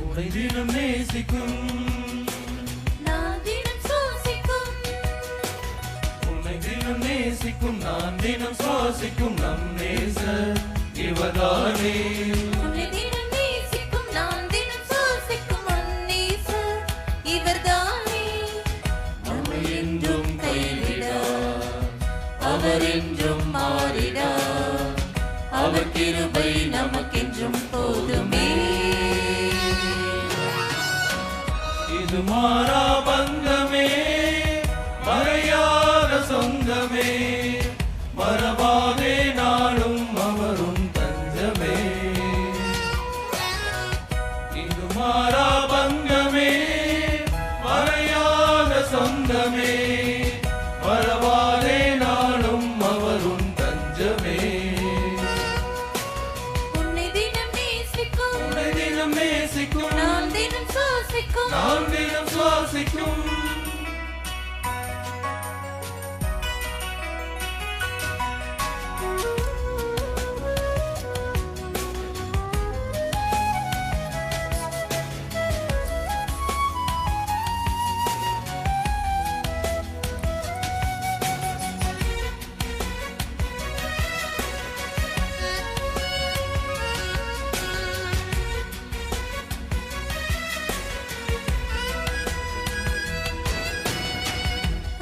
உனை தினம் நேசிக்கும் நான் நேசிக்கும் நான் தினம் சுவாசிக்கும் நம் நேசர் இவர்தானே. உன்னை தினம் நேசிக்கும் நான் தினம் சுவாசிக்கும் அந்நேசர் இவர்தானே. நம்மை என்றும் கைவிடார், அவர் என்றும் மாறிடார், அவர் கிருபை நமக்கென்றும் போதுமே. இது மாறா பந்தமே, மறையாத சொந்தமே, மறவாதே நாளும் அவரும் தஞ்சமே. இது மாறா பந்தமே, மறையாத சொந்தமே, மறவாதே நாளும் அவரும் தஞ்சமே. உன்னை தினம் நேசிக்கும், உன்னை தினம் நேசிக்கும், நான் தினம் சுவாசிக்கும், நான் தினம் சுவாசிக்கும்.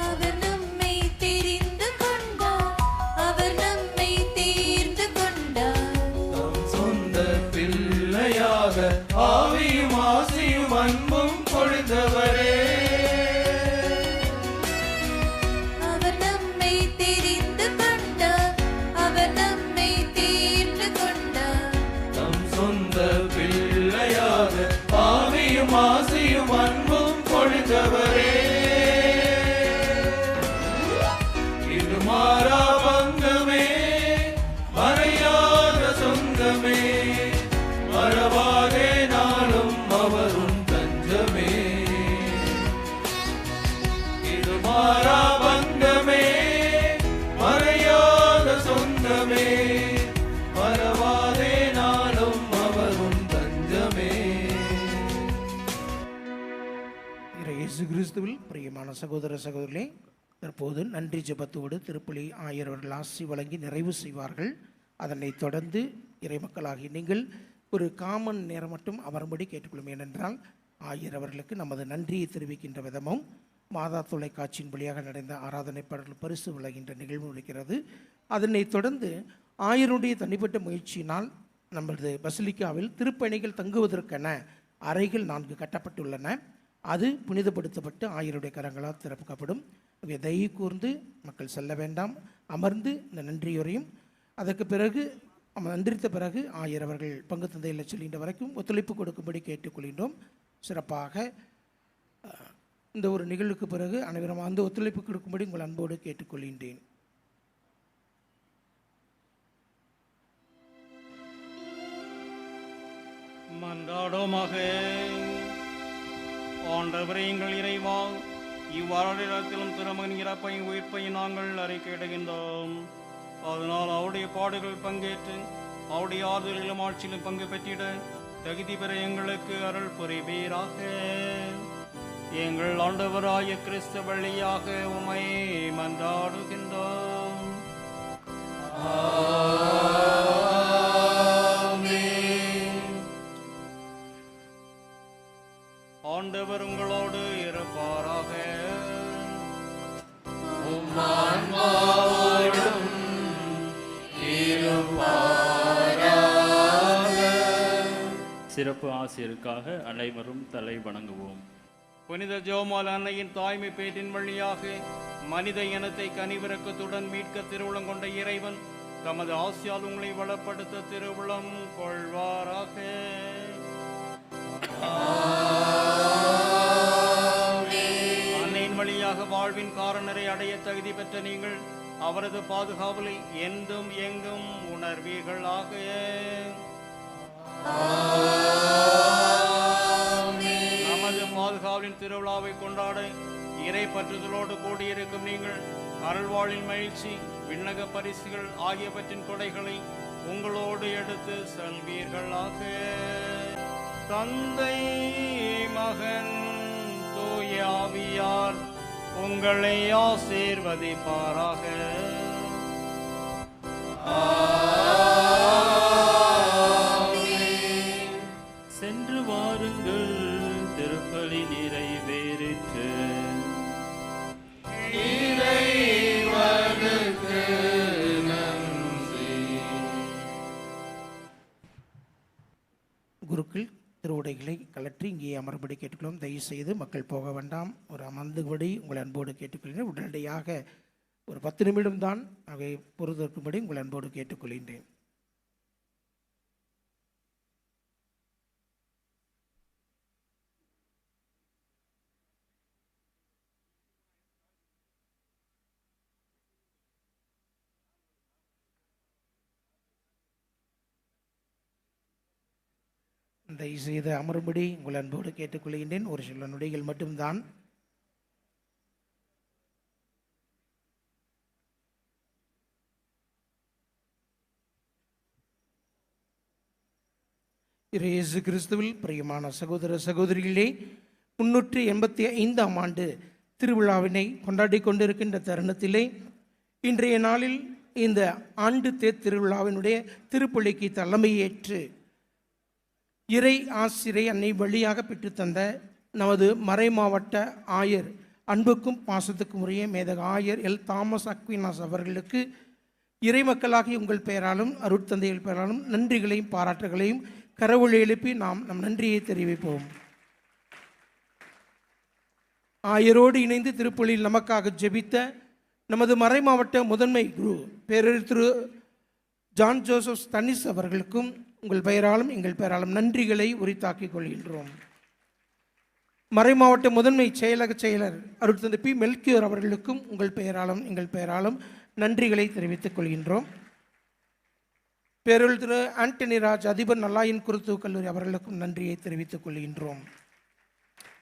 அவர் நம்மை தெரிந்து கொண்டார், அவர் நம்மை தேர்ந்து கொண்டார். நம் சொந்த பிள்ளையாக ஆவியும் ஆசியும் அன்பும் பொழிந்தவரே. அவர் நம்மை தெரிந்து கொண்டார், அவர் நம்மை தேர்ந்து கொண்டார். நம் சொந்த பிள்ளையாக ஆவியும் ஆசியும் அன்பும் பொழிந்தவரே. இது மாறா பங்கமே, மறையாத சொந்தமே, மறவாதே நாளும் அவரும் தஞ்சமே. இது மாறா பங்கமே, மறையாத சொந்தமே, மறவாதே நாளும் அவரும் தஞ்சமே. இயேசு கிறிஸ்துவில் பிரியமான சகோதர சகோதரிகளே, தற்போது நன்றி ஜெபத்தோடு திருப்பலி ஆயர் அவர்கள் ஆசி வழங்கி நிறைவு செய்வார்கள். அதனைத் தொடர்ந்து இறைமக்களாகி நீங்கள் ஒரு காமன் நேரம் மட்டும் அமரும்படி கேட்டுக்கொள்ளும். ஏனென்றால் ஆயர் அவர்களுக்கு நமது நன்றியை தெரிவிக்கின்ற விதமும் மாதா தொலைக்காட்சியின் வழியாக நடந்த ஆராதனை பாடல் பரிசு வழங்குகின்ற நிகழ்வு இருக்கிறது. அதனைத் தொடர்ந்து ஆயருடைய தனிப்பட்ட முயற்சியினால் நமது பசிலிக்காவில் திருப்பணிகள் தங்குவதற்கென அறைகள் 4 கட்டப்பட்டுள்ளன. அது புனிதப்படுத்தப்பட்டு ஆயருடைய கரங்களால் திறக்கப்படும். தயவு கூர்ந்து மக்கள் செல்ல வேண்டாம், அமர்ந்து இந்த நன்றியுரையும் அதற்கு பிறகு நன்றித்த பிறகு ஆயர் அவர்கள் பங்கு தந்தையில் சொல்கின்ற வரைக்கும் ஒத்துழைப்பு கொடுக்கும்படி கேட்டுக்கொள்கின்றோம். சிறப்பாக இந்த ஒரு நிகழ்வுக்கு பிறகு அனைவரும் அந்த ஒத்துழைப்பு கொடுக்கும்படி உங்கள் அன்போடு கேட்டுக்கொள்கின்றேன். மன்றாடோமாக. ஆண்டவரே எங்கள் இறைவா, இவ்வாறிடத்திலும் திருமகன் இறப்பையும் உயிர்ப்பையும் நாங்கள் அறிக்கையிடுகின்றோம். அதனால் அவருடைய பாடுகள் பங்கேற்று அவருடைய ஆறுதலிலும் ஆட்சியிலும் பங்கு பெற்றிட தகுதி பெற எங்களுக்கு அருள் புரிவீராக. எங்கள் ஆண்டவராய கிறிஸ்து வழியாக உம்மை மன்றாடுகின்றோம். ஆண்டவர் உங்களோடு இருப்பாராக. சிறப்பு ஆசிரியருக்காக அனைவரும் தலை வணங்குவோம். புனித ஜெபமாலை அன்னையின் தாய்மை பேற்றின் வழியாக மனித இனத்தை கனிவிரக்கத்துடன் மீட்க திருவுளம் கொண்ட இறைவன் தமது ஆசியால் உங்களை வளப்படுத்த திருவுளம் கொள்வாராக. அன்னையின் வழியாக வாழ்வின் காரணரை அடைய தகுதி பெற்ற நீங்கள் அவரது பாதுகாவலை என்றும் எங்கும் உணர்வீர்களாக. நமது பாதுகாவலின் திருவிழாவை கொண்டாட இறை பற்றுதலோடு கூடியிருக்கும் நீங்கள் அருள்வாழின் மகிழ்ச்சி, விண்ணக பரிசுகள் ஆகியவற்றின் கொடைகளை உங்களோடு எடுத்து செல்வீர்களாக. தந்தை, மகன், தூய ஆவியார் உங்களை ஆசீர்வதிப்பாராக. சென்று வாருங்கள், திருப்பலி நிறைவேறிற்று. இறைவனுக்கு நன்றி. குருக்கள் திருவுடைகளை கலற்றி இங்கே அமர்படி கேட்டுக்கொள்ளும். தயவு செய்து மக்கள் போக வேண்டாம், ஒரு அமர்ந்துபடி உங்கள் அன்போடு கேட்டுக்கொள்கிறேன். உடனடியாக ஒரு 10 நிமிடம் தான் அவை பொறுத்திருக்கும்படி உங்கள் அன்போடு கேட்டுக்கொள்கின்றேன். தயவு செய்து அமரும்படி உங்கள் அன்போடு கேட்டுக்கொள்கின்றேன். ஒரு சில நொடிகள் மட்டும்தான். இயேசு கிறிஸ்துவில் பிரியமான சகோதர சகோதரிகளே, 385ஆம் ஆண்டு திருவிழாவினை கொண்டாடி கொண்டிருக்கின்ற தருணத்திலே இன்றைய நாளில் இந்த ஆண்டு தேர் திருவிழாவினுடைய திருப்பலிக்கு தலைமையேற்று இறை ஆசிரியை அன்னை வழியாக பெற்றுத்தந்த நமது மறைமாவட்ட ஆயர், அன்புக்கும் பாசத்துக்கும் உரிய மேதக ஆயர் எல் தாமஸ் அக்வினாஸ் அவர்களுக்கு இறைமக்களாகி உங்கள் பெயராலும் அருட்தந்தைகள் பெயராலும் நன்றிகளையும் பாராட்டுகளையும் கரவொலி எழுப்பி நாம் நம் நன்றியை தெரிவிப்போம். ஆயரோடு இணைந்து திருப்பலியில் நமக்காக ஜெபித்த நமது மறைமாவட்ட முதன்மை குரு பேரறிஞர் திரு ஜான் ஜோசப் ஸ்தனிஸ் அவர்களுக்கும் உங்கள் பெயராலும் எங்கள் பெயராலும் நன்றிகளை உரித்தாக்கிக் கொள்கின்றோம். மறைமாவட்ட முதன்மை செயலக செயலர் அருட்தந்தை பி மெல்கியோர் அவர்களுக்கும் உங்கள் பெயராலும் எங்கள் பெயராலும் நன்றிகளை தெரிவித்துக் கொள்கின்றோம். பேரறிஞர் திரு ஆண்டனி ராஜ் அதிபர் நல்லாயின் குருத்துவ கல்லூரி அவர்களுக்கும் நன்றியை தெரிவித்துக் கொள்கின்றோம்.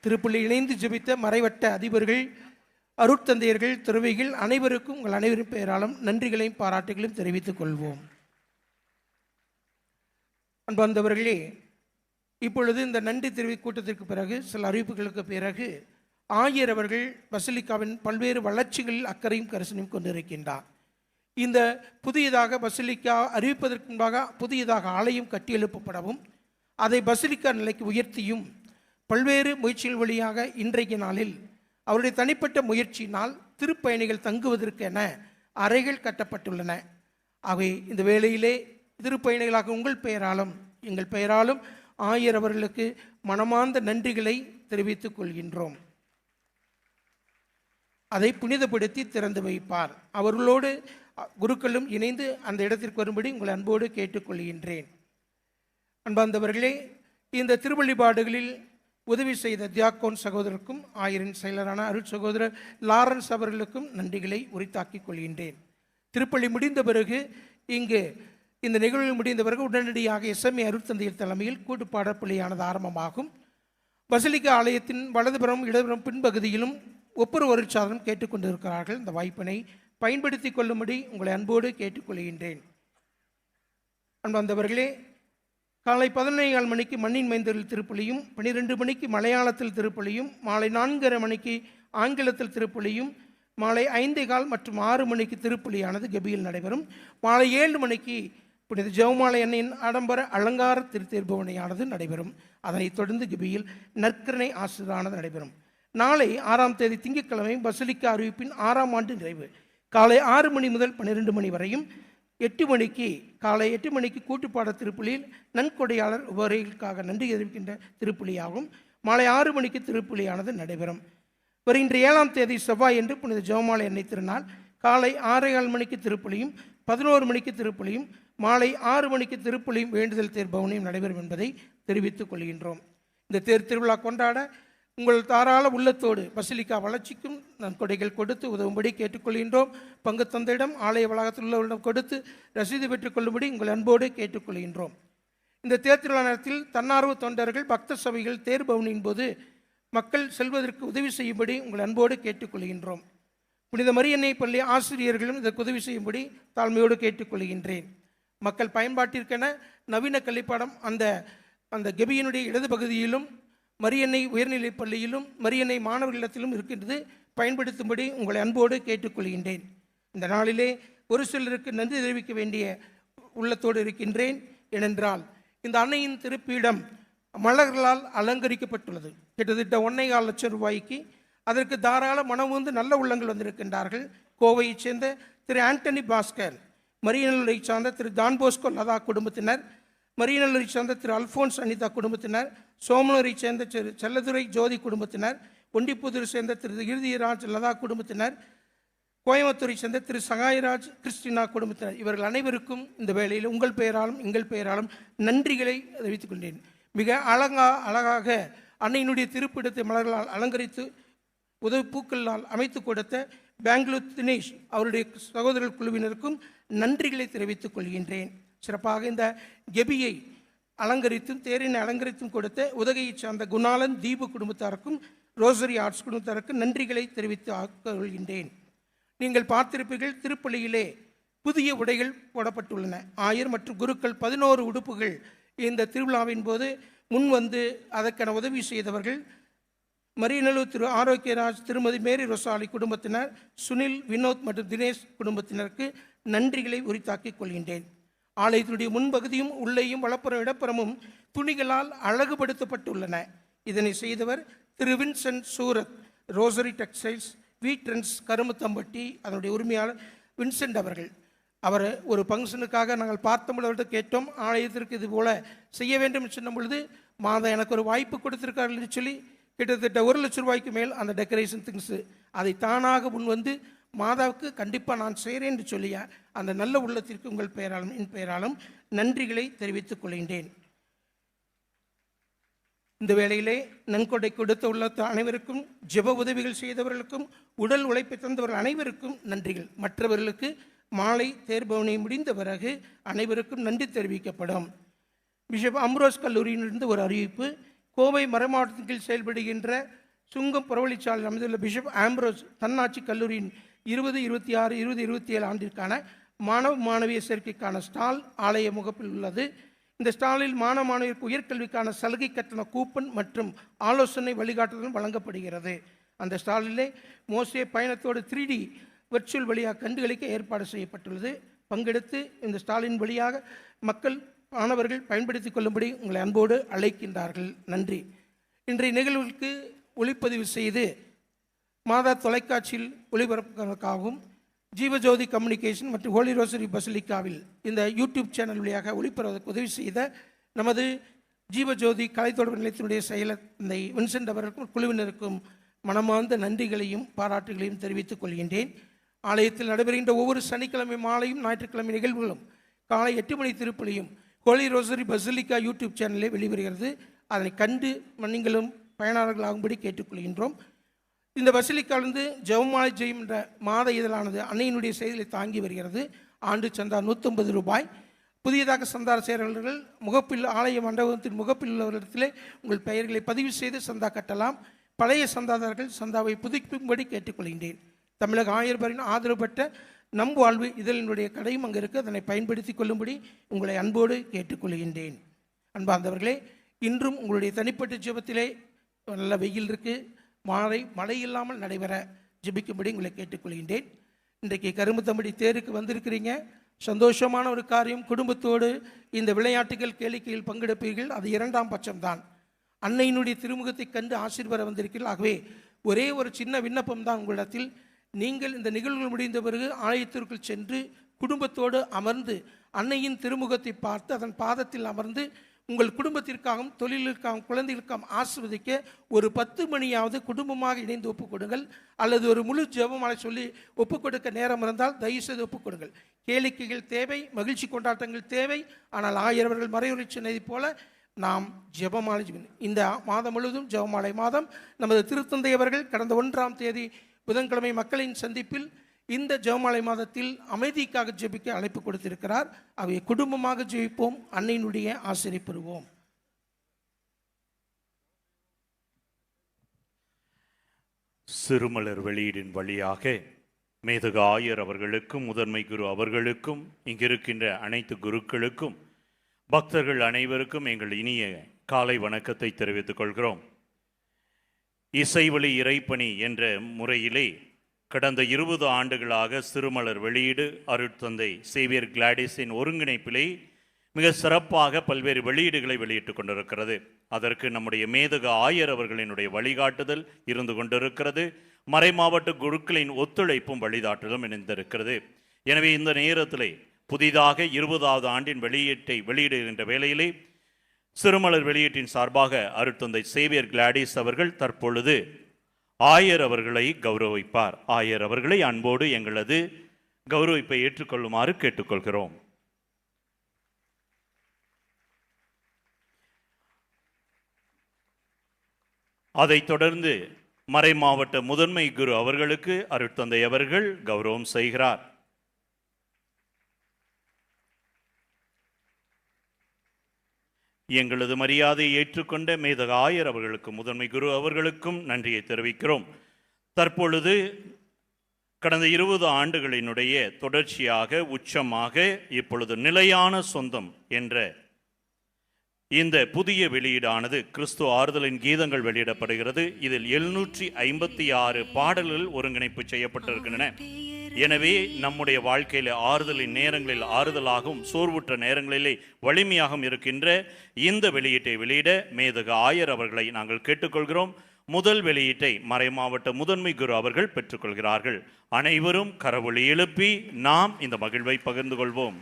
திருப்பள்ளி இணைந்து ஜெபித்த மறைவட்ட அதிபர்கள், அருட்தந்தையர்கள், துறவிகள் அனைவருக்கும் உங்கள் அனைவரின் பெயராலும் நன்றிகளையும் பாராட்டுகளையும் தெரிவித்துக் கொள்வோம். அன்பார்ந்தவர்களே, இப்பொழுது இந்த நன்றி தெரிவிக்கும் கூட்டத்திற்கு பிறகு சில அறிவிப்புகளுக்கு பிறகு ஆயர் அவர்கள் பசிலிக்காவின் பல்வேறு வளர்ச்சிகளில் அக்கறையும் கரிசனையும் கொண்டிருக்கின்றார். இந்த புதியதாக பசிலிக்கா அறிவிப்பதற்கு முன்பாக புதியதாக ஆலயம் கட்டியெழுப்பப்படவும் அதை பசிலிக்கா நிலைக்கு உயர்த்தியும் பல்வேறு முயற்சிகள் வழியாக இன்றைய நாளில் அவருடைய தனிப்பட்ட முயற்சியினால் திருப்பயணிகள் தங்குவதற்கென அறைகள் கட்டப்பட்டுள்ளன. ஆகவே இந்த வேளையிலே திருப்பயணிகளாக உங்கள் பெயராலும் எங்கள் பெயராலும் ஆயர் அவர்களுக்கு மனமார்ந்த நன்றிகளை தெரிவித்துக் கொள்கின்றோம். அதை புனிதப்படுத்தி திறந்து வைப்பார். அவர்களோடு குருக்களும் இணைந்து அந்த இடத்திற்கு வரும்படி உங்கள் அன்போடு கேட்டுக்கொள்கின்றேன். அன்பார்ந்தவர்களே, இந்த திருவழிபாடுகளில் உதவி செய்த தியாக்கோன் சகோதரருக்கும் ஆயரின் செயலரான அருட் சகோதரர் லாரன்ஸ் அவர்களுக்கும் நன்றிகளை உரித்தாக்கிக் கொள்கின்றேன். திருப்பலி முடிந்த பிறகு இங்கு இந்த நிகழ்வு முடிந்த பிறகு உடனடியாக எஸ்எம்ஏ அருட்தந்தையர் தலைமையில் கூட்டுப்பாடப்பள்ளியானது ஆரம்பமாகும். பசிலிக்கா ஆலயத்தின் வலதுபுறம் இடதுபுறம் பின்பகுதியிலும் ஒப்புரு வருட்சாதனம் கேட்டுக்கொண்டிருக்கிறார்கள். இந்த வாய்ப்பினை பயன்படுத்தி கொள்ளும்படி உங்களை அன்போடு கேட்டுக்கொள்கின்றேன். அன்பார்ந்தவர்களே, காலை 11:15 மணிக்கு மண்ணின் மைந்தரில் திருப்பலியும், 12 மணிக்கு மலையாளத்தில் திருப்பலியும், மாலை 4:30 மணிக்கு ஆங்கிலத்தில் திருப்பலியும், மாலை 5:15 மற்றும் 6 மணிக்கு திருப்பலியானது கெபியில் நடைபெறும். மாலை 7 மணிக்கு புனித ஜெபமாலை அன்னையின் ஆடம்பர அலங்கார திருத்தேர்பவனையானது நடைபெறும். அதனைத் தொடர்ந்து கெபியில் நற்கரணை ஆசிரானது நடைபெறும். நாளை 6ஆம் தேதி திங்கட்கிழமை பசிலிக்கா அறிவிப்பின் 6ஆம் ஆண்டு நிறைவு. காலை 6 மணி முதல் 12 மணி வரையும், 8 மணிக்கு காலை 8 மணிக்கு கூட்டுப்பாட திருப்பலியில் நன்கொடையாளர் உபரிகளுக்காக நன்றி தெரிவிக்கின்ற திருப்பலியாகும். மாலை 6 மணிக்கு திருப்பலியானது நடைபெறும். வருகின்ற 7ஆம் தேதி செவ்வாய் என்று புனித ஜெபமாலை அன்னை திருநாள். காலை 6:15 மணிக்கு திருப்பலியும், 11 மணிக்கு திருப்பலியும், மாலை 6 மணிக்கு திருப்பலியும் வேண்டுதல் தேர்பவனையும் நடைபெறும் என்பதை தெரிவித்துக் கொள்கின்றோம். இந்த தேர் திருவிழா கொண்டாட உங்கள் தாராள உள்ளத்தோடு பசிலிக்கா வளர்ச்சிக்கும் நன்கொடைகள் கொடுத்து உதவும்படி கேட்டுக்கொள்கின்றோம். பங்கு தந்தையிடம் ஆலய வளாகத்தில் உள்ளவரிடம் கொடுத்து ரசீது பெற்றுக்கொள்ளும்படி உங்கள் அன்போடு கேட்டுக்கொள்கின்றோம். இந்த தேர் திருவிழா நேரத்தில் தன்னார்வ தொண்டர்கள், பக்த சபைகள் தேர் பவனியின் போது மக்கள் செல்வதற்கு உதவி செய்யும்படி உங்கள் அன்போடு கேட்டுக்கொள்கின்றோம். புனித மரியன்னை பள்ளி ஆசிரியர்களும் இதற்கு உதவி செய்யும்படி தாழ்மையோடு கேட்டுக்கொள்கின்றேன். மக்கள் பயன்பாட்டிற்கென நவீன கல்விப்பாடம் அந்த கெபியினுடைய இடது பகுதியிலும், மரியன்னை உயர்நிலைப் பள்ளியிலும், மரியன்னை மாணவர் இல்லத்திலும் இருக்கின்றது. பயன்படுத்தும்படி உங்களை அன்போடு கேட்டுக்கொள்கின்றேன். இந்த நாளிலே ஒரு சிலருக்கு நன்றி தெரிவிக்க வேண்டிய உள்ளத்தோடு இருக்கின்றேன். ஏனென்றால் இந்த அன்னையின் திருப்பீடம் மலர்களால் அலங்கரிக்கப்பட்டுள்ளது. கிட்டத்தட்ட 1.25 லட்சம் ரூபாய்க்கு அதற்கு தாராள மனம் வந்து நல்ல உள்ளங்கள் வந்திருக்கின்றார்கள். கோவையைச் சேர்ந்த திரு ஆண்டனி பாஸ்கர், மரியநல்லூரை சார்ந்த திரு ஜான் போஸ்கோ லதா குடும்பத்தினர், மரியநல்லூரை சேர்ந்த திரு அல்ஃபோன்ஸ் அனிதா குடும்பத்தினர், சோமனூரை சேர்ந்த திரு செல்லதுரை ஜோதி குடும்பத்தினர், ஒண்டிப்புதூரை சேர்ந்த திரு இறுதிராஜ் லதா குடும்பத்தினர், கோயம்புத்தூரை சேர்ந்த திரு சகாயராஜ் கிறிஸ்டினா குடும்பத்தினர், இவர்கள் அனைவருக்கும் இந்த வேளையில் உங்கள் பெயராலும் எங்கள் பெயராலும் நன்றிகளை தெரிவித்துக் கொண்டேன். மிக அழகாக அன்னையினுடைய திருப்பிடத்தை மலர்களால் அலங்கரித்து உதவி பூக்களால் அமைத்து கொடுத்த பெங்களூர் தினேஷ் அவருடைய சகோதரர் குழுவினருக்கும் நன்றிகளை தெரிவித்துக் கொள்கின்றேன். சிறப்பாக இந்த கெபியை அலங்கரித்தும் தேரினை அலங்கரித்தும் கொடுத்த உதகையைச் சார்ந்த குணாலன் தீபு குடும்பத்தாருக்கும் ரோசரி ஆர்ட்ஸ் குடும்பத்தாருக்கும் நன்றிகளை தெரிவித்து கொள்கின்றேன். நீங்கள் பார்த்திருப்பீர்கள், திருப்பலியிலே புதிய உடைகள் போடப்பட்டுள்ளன. ஆயர் மற்றும் குருக்கள் 11 உடுப்புகள் இந்த திருவிழாவின் போது முன் வந்து அதற்கான உதவி செய்தவர்கள் மரியநல்லூர் திரு ஆரோக்கியராஜ், திருமதி மேரி ரொசாலி குடும்பத்தினர், சுனில், வினோத் மற்றும் தினேஷ் குடும்பத்தினருக்கு நன்றிகளை உரித்தாக்கிக் கொள்கின்றேன். ஆலயத்தினுடைய முன்பகுதியும் உள்ளேயும் வலப்புறம் இடப்புறமும் துணிகளால் அழகுபடுத்தப்பட்டுள்ளன. இதனை செய்தவர் திரு வின்சென்ட் சூரத், ரோசரி டெக்ஸ்டைல்ஸ், வீட்ரன்ஸ், கருமத்தம்பட்டி, அதனுடைய உரிமையாளர் வின்சென்ட் அவர்கள். அவர் ஒரு ஃபங்க்ஷனுக்காக நாங்கள் பார்த்தபொழுது கேட்டோம், ஆலயத்திற்கு இது போல செய்ய வேண்டும் என்று சொன்ன பொழுது மாதா எனக்கு ஒரு வாய்ப்பு கொடுத்திருக்கார்கள் என்று சொல்லி கிட்டத்தட்ட 1 லட்சம் ரூபாய்க்கு மேல் அந்த டெக்கரேஷன் திங்ஸு அதை தானாக முன் வந்து மாதாவுக்கு கண்டிப்பாக நான் செய்கிறேன் என்று சொல்லிய அந்த நல்ல உள்ளத்திற்கு உங்கள் பெயராலும் என் பெயராலும் நன்றிகளை தெரிவித்துக் கொள்கின்றேன். இந்த வேளையிலே நன்கொடை கொடுத்த உள்ளத்த அனைவருக்கும், ஜெப உதவிகள் செய்தவர்களுக்கும், உடல் உழைப்பை தந்தவர்கள் அனைவருக்கும் நன்றிகள். மற்றவர்களுக்கு மாலை தேர்பவனை முடிந்த பிறகு அனைவருக்கும் நன்றி தெரிவிக்கப்படும். பிஷப் அம்ரோஸ் கல்லூரியிலிருந்து ஒரு அறிவிப்பு. கோவை மறைமாவட்டத்தின் கீழ் செயல்படுகின்ற சுங்கம் புறவழிச்சாலையில் அமைந்துள்ள பிஷப் ஆம்ப்ரோஸ் தன்னாட்சி கல்லூரியின் 2026, 2027 ஆண்டிற்கான மாணவ மாணவிய சேர்க்கைக்கான ஸ்டால் ஆலய முகப்பில் உள்ளது. இந்த ஸ்டாலில் மாணவ மாணவியருக்கு உயர்கல்விக்கான சலுகை கட்டண கூப்பன் மற்றும் ஆலோசனை வழிகாட்டுதல் வழங்கப்படுகிறது. அந்த ஸ்டாலிலே மோசே பயணத்தோடு 3D வெர்ச்சுவல் வழியாக கண்டுகளிக்க ஏற்பாடு செய்யப்பட்டுள்ளது. பங்கெடுத்து இந்த ஸ்டாலின் வழியாக மக்கள் மாணவர்கள் பயன்படுத்திக் கொள்ளும்படி உங்களை அன்போடு அழைக்கின்றார்கள். நன்றி. இன்றைய நிகழ்வுக்கு ஒளிப்பதிவு செய்து மாதா தொலைக்காட்சியில் ஒளிபரப்புவதற்காகவும் ஜீவஜோதி கம்யூனிகேஷன் மற்றும் ஹோலி ரோசரி பசிலிக்காவில் இந்த யூடியூப் சேனல் வழியாக ஒளிபரப்புவதற்கு உதவி செய்த நமது ஜீவஜோதி கலைத்தொடர்பு நிலையத்தினுடைய செயலர் இந்த வின்சென்ட் அவர்களுக்கும் குழுவினருக்கும் மனமார்ந்த நன்றிகளையும் பாராட்டுகளையும் தெரிவித்துக் கொள்கின்றேன். ஆலயத்தில் நடைபெறுகின்ற ஒவ்வொரு சனிக்கிழமை மாலையும் ஞாயிற்றுக்கிழமை நிகழ்வுகளும் காலை 8 மணி திருப்பலியும் ஹோலி ரோசரி பசிலிக்கா யூடியூப் சேனலில் வெளிவருகிறது. அதனை கண்டு நீங்களும் பயனாளர்களாகும்படி கேட்டுக்கொள்கின்றோம். இந்த பசிலிக்காவிலிருந்து ஜெபமாலை ஜெயம் என்ற மாத இதழானது அன்னையினுடைய செய்திகளை தாங்கி வருகிறது. ஆண்டு சந்தா 150 ரூபாய். புதியதாக சந்தா சேர்வர்கள் முகப்பில் ஆலய மண்டபத்தின் முகப்பில் உள்ளவரிடத்திலே உங்கள் பெயர்களை பதிவு செய்து சந்தா கட்டலாம். பழைய சந்தாதாரர்கள் சந்தாவை புதுப்பிக்கும்படி கேட்டுக்கொள்கின்றேன். தமிழக ஆயர்பரின் ஆதரவு பெற்ற நம் வாழ்வு இதழினுடைய கடையும் அங்கே இருக்குது. அதனை பயன்படுத்தி கொள்ளும்படி உங்களை அன்போடு கேட்டுக்கொள்கின்றேன். அன்பார்ந்தவர்களே, இன்றும் உங்களுடைய தனிப்பட்ட ஜெபத்திலே நல்ல வெயில் இருக்குது, மழை இல்லாமல் நடைபெற ஜெபிக்கும்படி உங்களை கேட்டுக்கொள்கின்றேன். இன்றைக்கு கரும்புத்தம்படி தேருக்கு வந்திருக்கிறீங்க. சந்தோஷமான ஒரு காரியம். குடும்பத்தோடு இந்த விளையாட்டுகள் கேளிக்கையில் பங்கெடுப்பீர்கள். அது 2ஆம் பட்சம்தான். அன்னையினுடைய திருமுகத்தை கண்டு ஆசீர்வாத வந்திருக்கிறீர்கள். ஆகவே ஒரே ஒரு சின்ன விண்ணப்பம் தான் உங்களிடத்தில். நீங்கள் இந்த நிகழ்வுகள் முடிந்த பிறகு ஆலயத்திற்குள் சென்று குடும்பத்தோடு அமர்ந்து அன்னையின் திருமுகத்தை பார்த்து அதன் பாதத்தில் அமர்ந்து உங்கள் குடும்பத்திற்காகவும் தொழிலுக்காகவும் குழந்தைகளுக்காகவும் ஆசிர்வதிக்க ஒரு 10 மணியாவது குடும்பமாக இணைந்து ஒப்புக்கொடுங்கள். அல்லது ஒரு முழு ஜெபமாலை சொல்லி ஒப்புக்கொடுக்க நேரம் இருந்தால் தயவுசெய்து ஒப்புக்கொடுங்கள். கேளிக்கைகள் தேவை, மகிழ்ச்சி கொண்டாட்டங்கள் தேவை. ஆனால் ஆயரவர்கள் மறைவுரை சொன்னதை போல நாம் ஜெபமாலை இந்த மாதம் முழுவதும் ஜெபமாலை மாதம். நமது திருத்தந்தை அவர்கள் கடந்த 1ஆம் தேதி புதன்கிழமை மக்களின் சந்திப்பில் இந்த ஜெபமாலை மாதத்தில் அமைதிக்காக ஜெபிக்க அழைப்பு கொடுத்திருக்கிறார். அவை குடும்பமாக ஜெபிப்போம், அன்னையினுடைய ஆசிரியை பெறுவோம். சிறுமலர் வெளியீடின் வழியாக மேதகு ஆயர் அவர்களுக்கும் முதன்மை குரு அவர்களுக்கும் இங்கிருக்கின்ற அனைத்து குருக்களுக்கும் பக்தர்கள் அனைவருக்கும் எங்கள் இனிய காலை வணக்கத்தை தெரிவித்துக் கொள்கிறோம். இசைவழி இறைப்பணி என்ற முறையிலே கடந்த 20 ஆண்டுகளாக சிறுமலர் வெளியீடு அருட்தந்தை சேவியர் கிளாடிஸின் ஒருங்கிணைப்பிலே மிக சிறப்பாக பல்வேறு வெளியீடுகளை வெளியிட்டுக் கொண்டிருக்கிறது. அதற்கு நம்முடைய மேதக ஆயர் அவர்களினுடைய வழிகாட்டுதல் இருந்து கொண்டிருக்கிறது. மறைமாவட்ட குருக்களின் ஒத்துழைப்பும் வழிகாட்டுதலும் இணைந்திருக்கிறது. எனவே இந்த நேரத்திலே புதிதாக 20வது ஆண்டின் வெளியீட்டை வெளியிடுகின்ற வேளையிலே சிறுமலர் வெளியீட்டின் சார்பாக அருட்தந்தை சேவியர் கிளாடிஸ் அவர்கள் தற்பொழுது ஆயர் அவர்களை கௌரவிப்பார். ஆயர் அவர்களை அன்போடு எங்களது கௌரவிப்பை ஏற்றுக்கொள்ளுமாறு கேட்டுக்கொள்கிறோம். அதைத் தொடர்ந்து மறைமாவட்ட முதன்மை குரு அவர்களுக்கு அருட்தந்தை அவர்கள் கௌரவம் செய்கிறார். எங்களது மரியாதையை ஏற்றுக்கொண்ட மேதக ஆயர் அவர்களுக்கும் முதன்மை குரு அவர்களுக்கும் நன்றியை தெரிவிக்கிறோம். தற்பொழுது கடந்த 20 ஆண்டுகளினுடைய தொடர்ச்சியாக உச்சமாக இப்பொழுது நிலையான சொந்தம் என்ற இந்த புதிய வெளியீடானது கிறிஸ்து ஆறுதலின் கீதங்கள் வெளியிடப்படுகிறது. இதில் 756 பாடல்கள் ஒருங்கிணைப்பு செய்யப்பட்டிருக்கின்றன. எனவே நம்முடைய வாழ்க்கையில் ஆறுதலின் நேரங்களில் ஆறுதலாகவும் சோர்வுற்ற நேரங்களிலே வலிமையாகவும் இருக்கின்ற இந்த வெளியீட்டை வெளியிட மேதக ஆயர் அவர்களை நாங்கள் கேட்டுக்கொள்கிறோம். முதல் வெளியீட்டை மறைமாவட்ட முதன்மை குரு அவர்கள் பெற்றுக்கொள்கிறார்கள். அனைவரும் கரவொலி எழுப்பி நாம் இந்த மகிழ்வை பகிர்ந்து கொள்வோம்.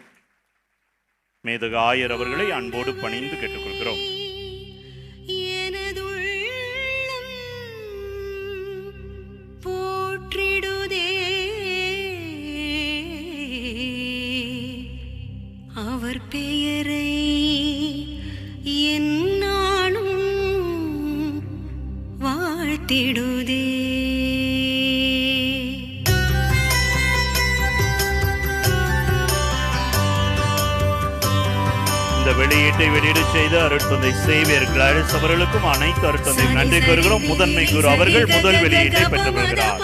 மேதக ஆயர் அவர்களை அன்போடு பணிந்து கேட்டுக்கொள்கிறோம். அவர் பெயரை என்னாலும் வாழ்த்திடுதே. இந்த வெளியீட்டை வெளியீடு செய்த அருட்தந்தை சேவியர் கிளாடிஸ் அவர்களுக்கும் அனைத்து அருட்தந்தை நன்றி கூறுகிறோம். முதன்மை குரு அவர்கள் முதல் வெளியீட்டை பெற்றுக்கொள்கிறார்.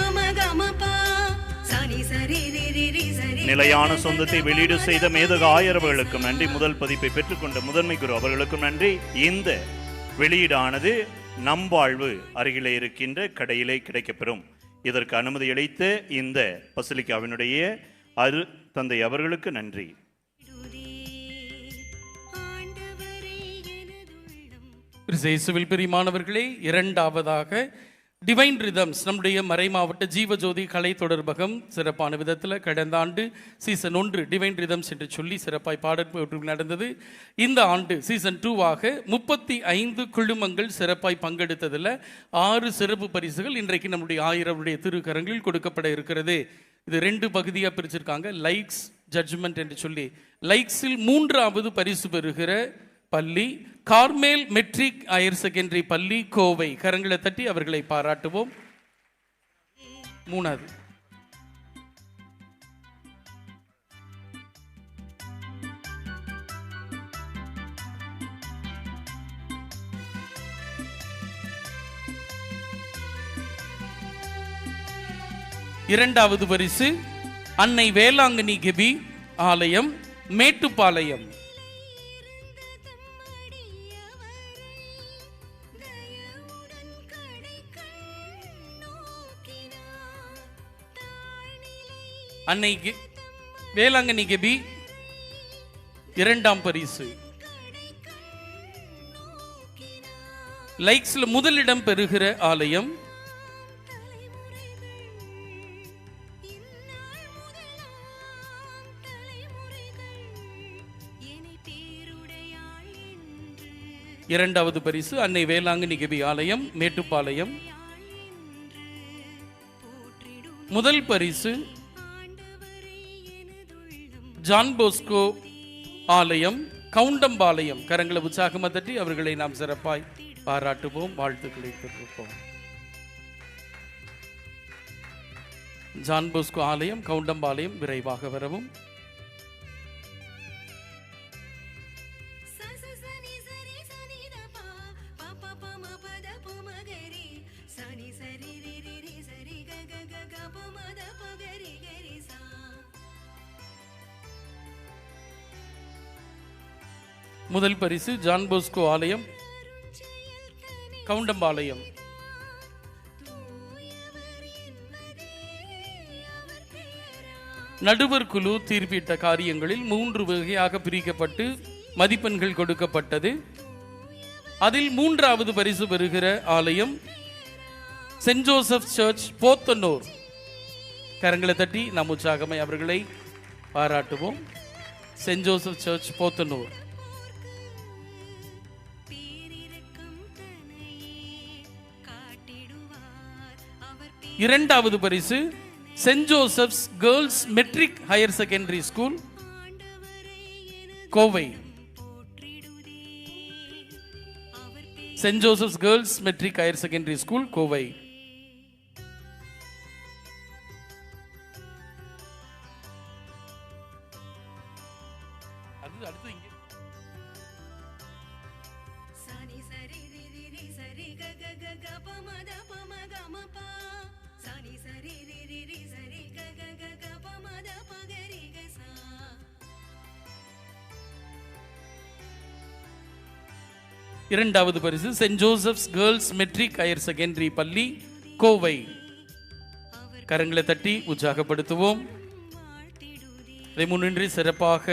நிலையான சொந்தத்தை வெளியீடு செய்த மேதக ஆயர் அவர்களுக்கும் நன்றி. முதல் பதிப்பை பெற்றுக்கொண்ட முதன்மை குரு அவர்களுக்கும் நன்றி. இந்த வெளியீடானது நம்பாழ்வு அருகிலே இருக்கின்ற கடையிலே கிடைக்கப்பெறும். இதற்கு அனுமதி அளித்த இந்த பசிலிக்காவினுடைய அருட்தந்தை அவர்களுக்கு நன்றி. இயேசுவில் பிரியமானவர்களே, இரண்டாவதாக டிவைன் ரிதம்ஸ் நம்முடைய மறைமாவட்ட ஜீவஜோதி கலை தொடர்பகம் சிறப்பான விதத்தில் கடந்த ஆண்டு சீசன் 1 டிவைன் ரிதம்ஸ் என்று சொல்லி சிறப்பாய் பாடல் நடந்தது. இந்த ஆண்டு சீசன் 2ஆக 35 குழுமங்கள் சிறப்பாய் பங்கெடுத்ததில் 6 சிறப்பு பரிசுகள் இன்றைக்கு நம்முடைய ஆயருடைய திருக்கரங்களில் கொடுக்கப்பட இருக்கிறது. இது 2 பகுதியாக பிரிச்சிருக்காங்க. லைக்ஸ் ஜட்ஜ்மெண்ட் என்று சொல்லி லைக்ஸில் 3வது பரிசு பெறுகிற பள்ளி கார்மேல் மெட்ரிக் ஹையர் செகண்டரி பள்ளி கோவை. கரங்களை தட்டி அவர்களை பாராட்டுவோம். 3வது இரண்டாவது பரிசு அன்னை வேளாங்கண்ணி கெபி ஆலயம் மேட்டுப்பாளையம். அன்னை வேளாங்கண்ணி கெபி 2ஆம் பரிசு. லைக்ஸ்ல முதலிடம் பெறுகிற ஆலயம் இரண்டாவது பரிசு அன்னை வேளாங்கண்ணி கெபி ஆலயம் மேட்டுப்பாளையம். முதல் பரிசு ஜான் போஸ்கோ ஆலயம் கவுண்டம்பாளையம். கரங்களை உற்சாகமாக தட்டி அவர்களை நாம் சிறப்பாய் பாராட்டுவோம், வாழ்த்துக்களை பெற்றிருப்போம். ஜான் போஸ்கோ ஆலயம் கவுண்டம்பாளையம் விரைவாக வரவும். முதல் பரிசு ஜான் போஸ்கோ ஆலயம் கவுண்டம்பாளையம். நடுவர் குழு தீர்ப்பிட்ட காரியங்களில் 3 வகையாக பிரிக்கப்பட்டு மதிப்பெண்கள் கொடுக்கப்பட்டது. அதில் 3வது பரிசு பெறுகிற ஆலயம் சென்ட் ஜோசப் சர்ச் போத்தனூர். கரங்களை தட்டி நாம் உற்சாகமாய் அவர்களை பாராட்டுவோம். Saint Joseph Church Podanur. 2வது பரிசு Saint Joseph's girls matric higher secondary school Kovai. Saint Joseph's girls matric higher secondary school Kovai. இரண்டாவது பரிசு Saint Joseph's girls matric higher secondary பள்ளி கோவை. கரங்களை தட்டி உற்சாகப்படுத்துவோம். அதை முன்னின்றி சிறப்பாக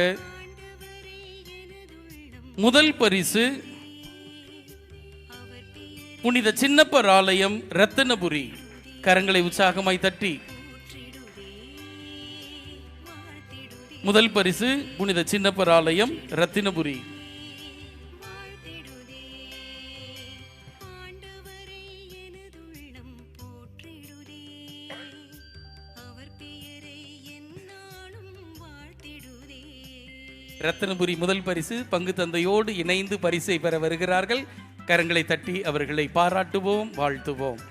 முதல் பரிசு புனித சின்னப்பர் ஆலயம் ரத்தினபுரி. கரங்களை உற்சாகமாய் தட்டி முதல் பரிசு புனித சின்னப்பர் ஆலயம் ரத்தினபுரி. ரத்தினபுரி முதல் பரிசு பங்கு தந்தையோடு இணைந்து பரிசை பெற வருகிறார்கள். கரங்களை தட்டி அவர்களை பாராட்டுவோம், வாழ்த்துவோம்.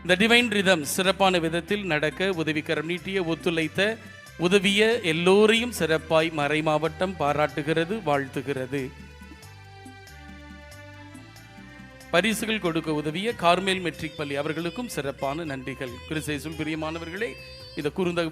இந்த டிவைன் ரிதம் சிறப்பான விதத்தில் நடக்க உதவிக்கரம் நீட்டிய ஒத்துழைத்த உதவிய எல்லோரையும் சிறப்பாய் மறை மாவட்டம் பாராட்டுகிறது, வாழ்த்துகிறது. பரிசுகள் கொடுக்க உதவிய கார்மேல் மெட்ரிக் பள்ளி அவர்களுக்கும் சிறப்பான நன்றிகள். கிறிஸ்தேசுவில் பிரியமானவர்களே, இந்த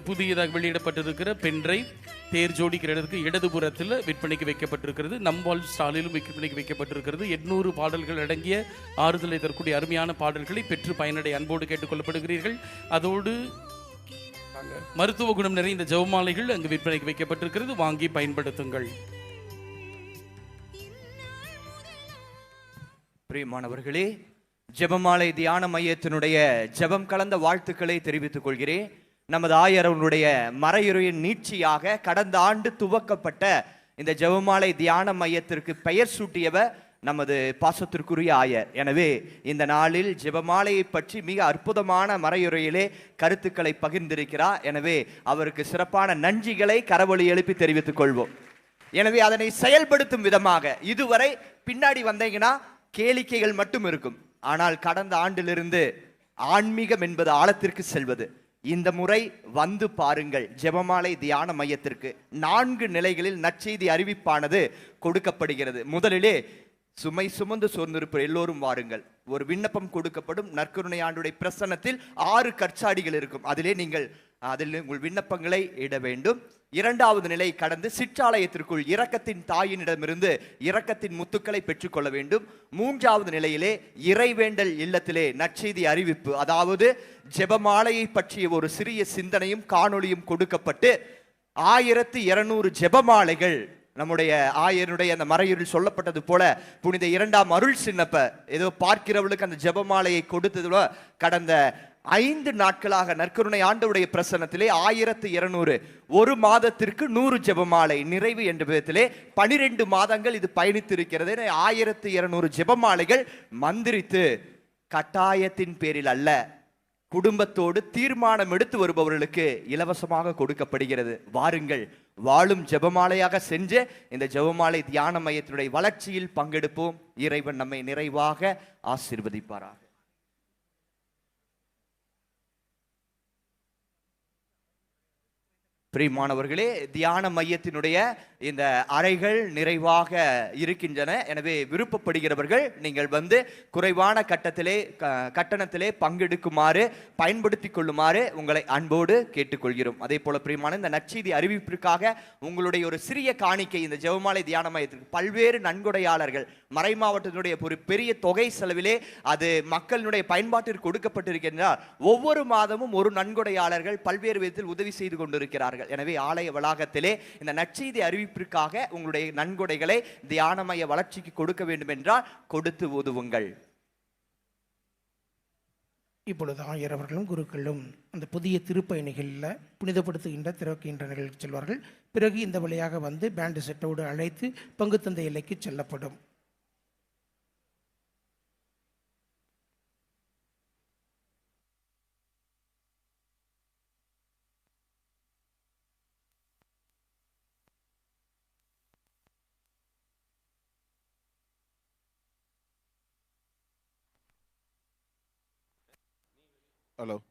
புதியதாக வெளியிடப்பட்டிருக்கிற பென்ட்ரைவ் தேர் ஜோடிக்கிற இடத்துக்கு இடதுபுறத்தில் விற்பனைக்கு வைக்கப்பட்டிருக்கிறது. நம்பால் ஸ்டாலிலும் விற்பனைக்கு வைக்கப்பட்டிருக்கிறது. 800 பாடல்கள் அடங்கிய ஆறுதலை தரக்கூடிய அருமையான பாடல்களை பெற்று பயனடை அன்போடு கேட்டுக்கொள்ளப்படுகிறீர்கள். அதோடு மருத்துவ குணம் நிறைந்த ஜெபமாலைகள் அங்கு விற்பனைக்கு வைக்கப்பட்டிருக்கிறது. வாங்கி பயன்படுத்துங்கள். பிரியமானவர்களே, ஜெபமாலை தியான மையத்தினுடைய ஜெபம் கலந்த வாழ்த்துக்களை தெரிவித்துக் கொள்கிறேன். நமது ஆயரவனுடைய மறையுறையின் நீட்சியாக கடந்த ஆண்டு துவக்கப்பட்ட இந்த ஜெபமாலை தியான மையத்திற்கு பெயர் சூட்டியவர் நமது பாசத்திற்குரிய ஆயர். எனவே இந்த நாளில் ஜெபமாலையை பற்றி மிக அற்புதமான மறையுறையிலே கருத்துக்களை பகிர்ந்திருக்கிறார். எனவே அவருக்கு சிறப்பான நன்றிகளை கரவொலி எழுப்பி தெரிவித்துக் கொள்வோம். எனவே அதனை செயல்படுத்தும் விதமாக இதுவரை பின்னாடி வந்தீங்கன்னா கேளிக்கைகள் மட்டும் இருக்கும். ஆனால் கடந்த ஆண்டிலிருந்து ஆன்மீகம் என்பது ஆழத்திற்கு செல்வது. இந்த முறை வந்து பாருங்கள். ஜெபமாலை தியான மையத்திற்கு 4 நிலைகளில் நற்செய்தி அறிவிப்பானது கொடுக்கப்படுகிறது. முதலிலே சுமை சுமந்து சோர்ந்திருப்போர் எல்லோரும் வாருங்கள். ஒரு விண்ணப்பம் கொடுக்கப்படும். நற்கருணை ஆண்டுடைய பிரசன்னத்தில் 6 கற்சாடிகள் இருக்கும். அதில் உங்கள் விண்ணப்பங்களை இட வேண்டும். 2வது நிலை கடந்து சிற்றாலயத்திற்குள் இரக்கத்தின் தாயினிடமிருந்து இரக்கத்தின் முத்துக்களை பெற்றுக்கொள்ள வேண்டும். 3வது நிலையிலே இறைவேண்டல் இல்லத்திலே நற்செய்தி அறிவிப்பு, அதாவது ஜெபமாலையை பற்றிய ஒரு சிறிய சிந்தனையும் காணொளியும் கொடுக்கப்பட்டு 1200 ஜெபமாலைகள் நம்முடைய ஆயருடைய அந்த மறையுறில் சொல்லப்பட்டது போல புனித 2ஆம் அருள் சின்னப்ப ஏதோ பார்க்கிறவர்களுக்கு அந்த ஜெபமாலையை கொடுத்தது கடந்த 5 நாட்களாக நற்கருணை ஆண்டவருடைய பிரசன்னத்திலே 1200 ஒரு மாதத்திற்கு 100 ஜெபமாலை நிறைவு என்ற விதத்திலே 12 மாதங்கள் இது பயணித்திருக்கிறது. 1200 ஜெபமாலைகள் மந்திரித்து கட்டாயத்தின் பேரில் அல்ல, குடும்பத்தோடு தீர்மானம் எடுத்து வருபவர்களுக்கு இலவசமாக கொடுக்கப்படுகிறது. வாருங்கள், வாழும் ஜெபமாலையாக சென்று இந்த ஜெபமாலை தியான மையத்தினுடைய வளர்ச்சியில் பங்கெடுப்போம். இறைவன் நம்மை நிறைவாக ஆசீர்வதிப்பாராக. பிரியமானவர்களே, தியான மையத்தினுடைய இந்த அறைகள் நிறைவாக இருக்கின்றன. எனவே விருப்பப்படுகிறவர்கள் நீங்கள் வந்து குறைவான கட்டணத்திலே பங்கெடுக்குமாறு பயன்படுத்திக் கொள்ளுமாறு உங்களை அன்போடு கேட்டுக்கொள்கிறோம். அதே போல பிரியமான இந்த நற்செய்தி அறிவிப்பிற்காக உங்களுடைய ஒரு சிறிய காணிக்கை இந்த ஜெபமாலை தியான மையத்திற்கு பல்வேறு நன்கொடையாளர்கள் மறை மாவட்டத்தினுடைய ஒரு பெரிய தொகை செலவிலே அது மக்களுடைய பயன்பாட்டிற்கு கொடுக்கப்பட்டிருக்கின்றார். ஒவ்வொரு மாதமும் ஒரு நன்கொடையாளர்கள் பல்வேறு விதத்தில் உதவி செய்து கொண்டிருக்கிறார்கள். இருக்கிறார்கள். எனவே ஆலய வளாகத்திலே இந்த நற்செய்தி அறிவிப்பிற்காக உங்களுடைய நன்கொடைகளை தியானமய வளர்ச்சிக்கு கொடுக்க வேண்டும் என்றால் கொடுத்து உதவுங்கள். இப்பொழுது ஆயர் அவர்களும் குருக்களும் அந்த புதிய திருப்பயணிகளில் புனிதப்படுத்துகின்ற திறக்கின்ற நிலையில் செல்வார்கள். பிறகு இந்த வழியாக வந்து பேண்டு செட்டோடு அழைத்து பங்குத்தந்தை எல்லைக்கு செல்லப்படும்.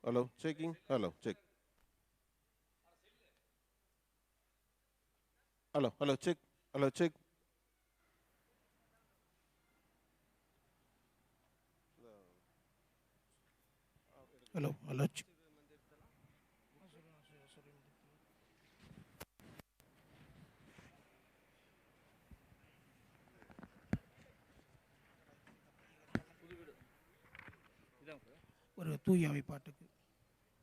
Hello, checking. Hello, check. Hello, check. Hello, check. Hello. ஒரு தூய அவை பாட்டுக்கு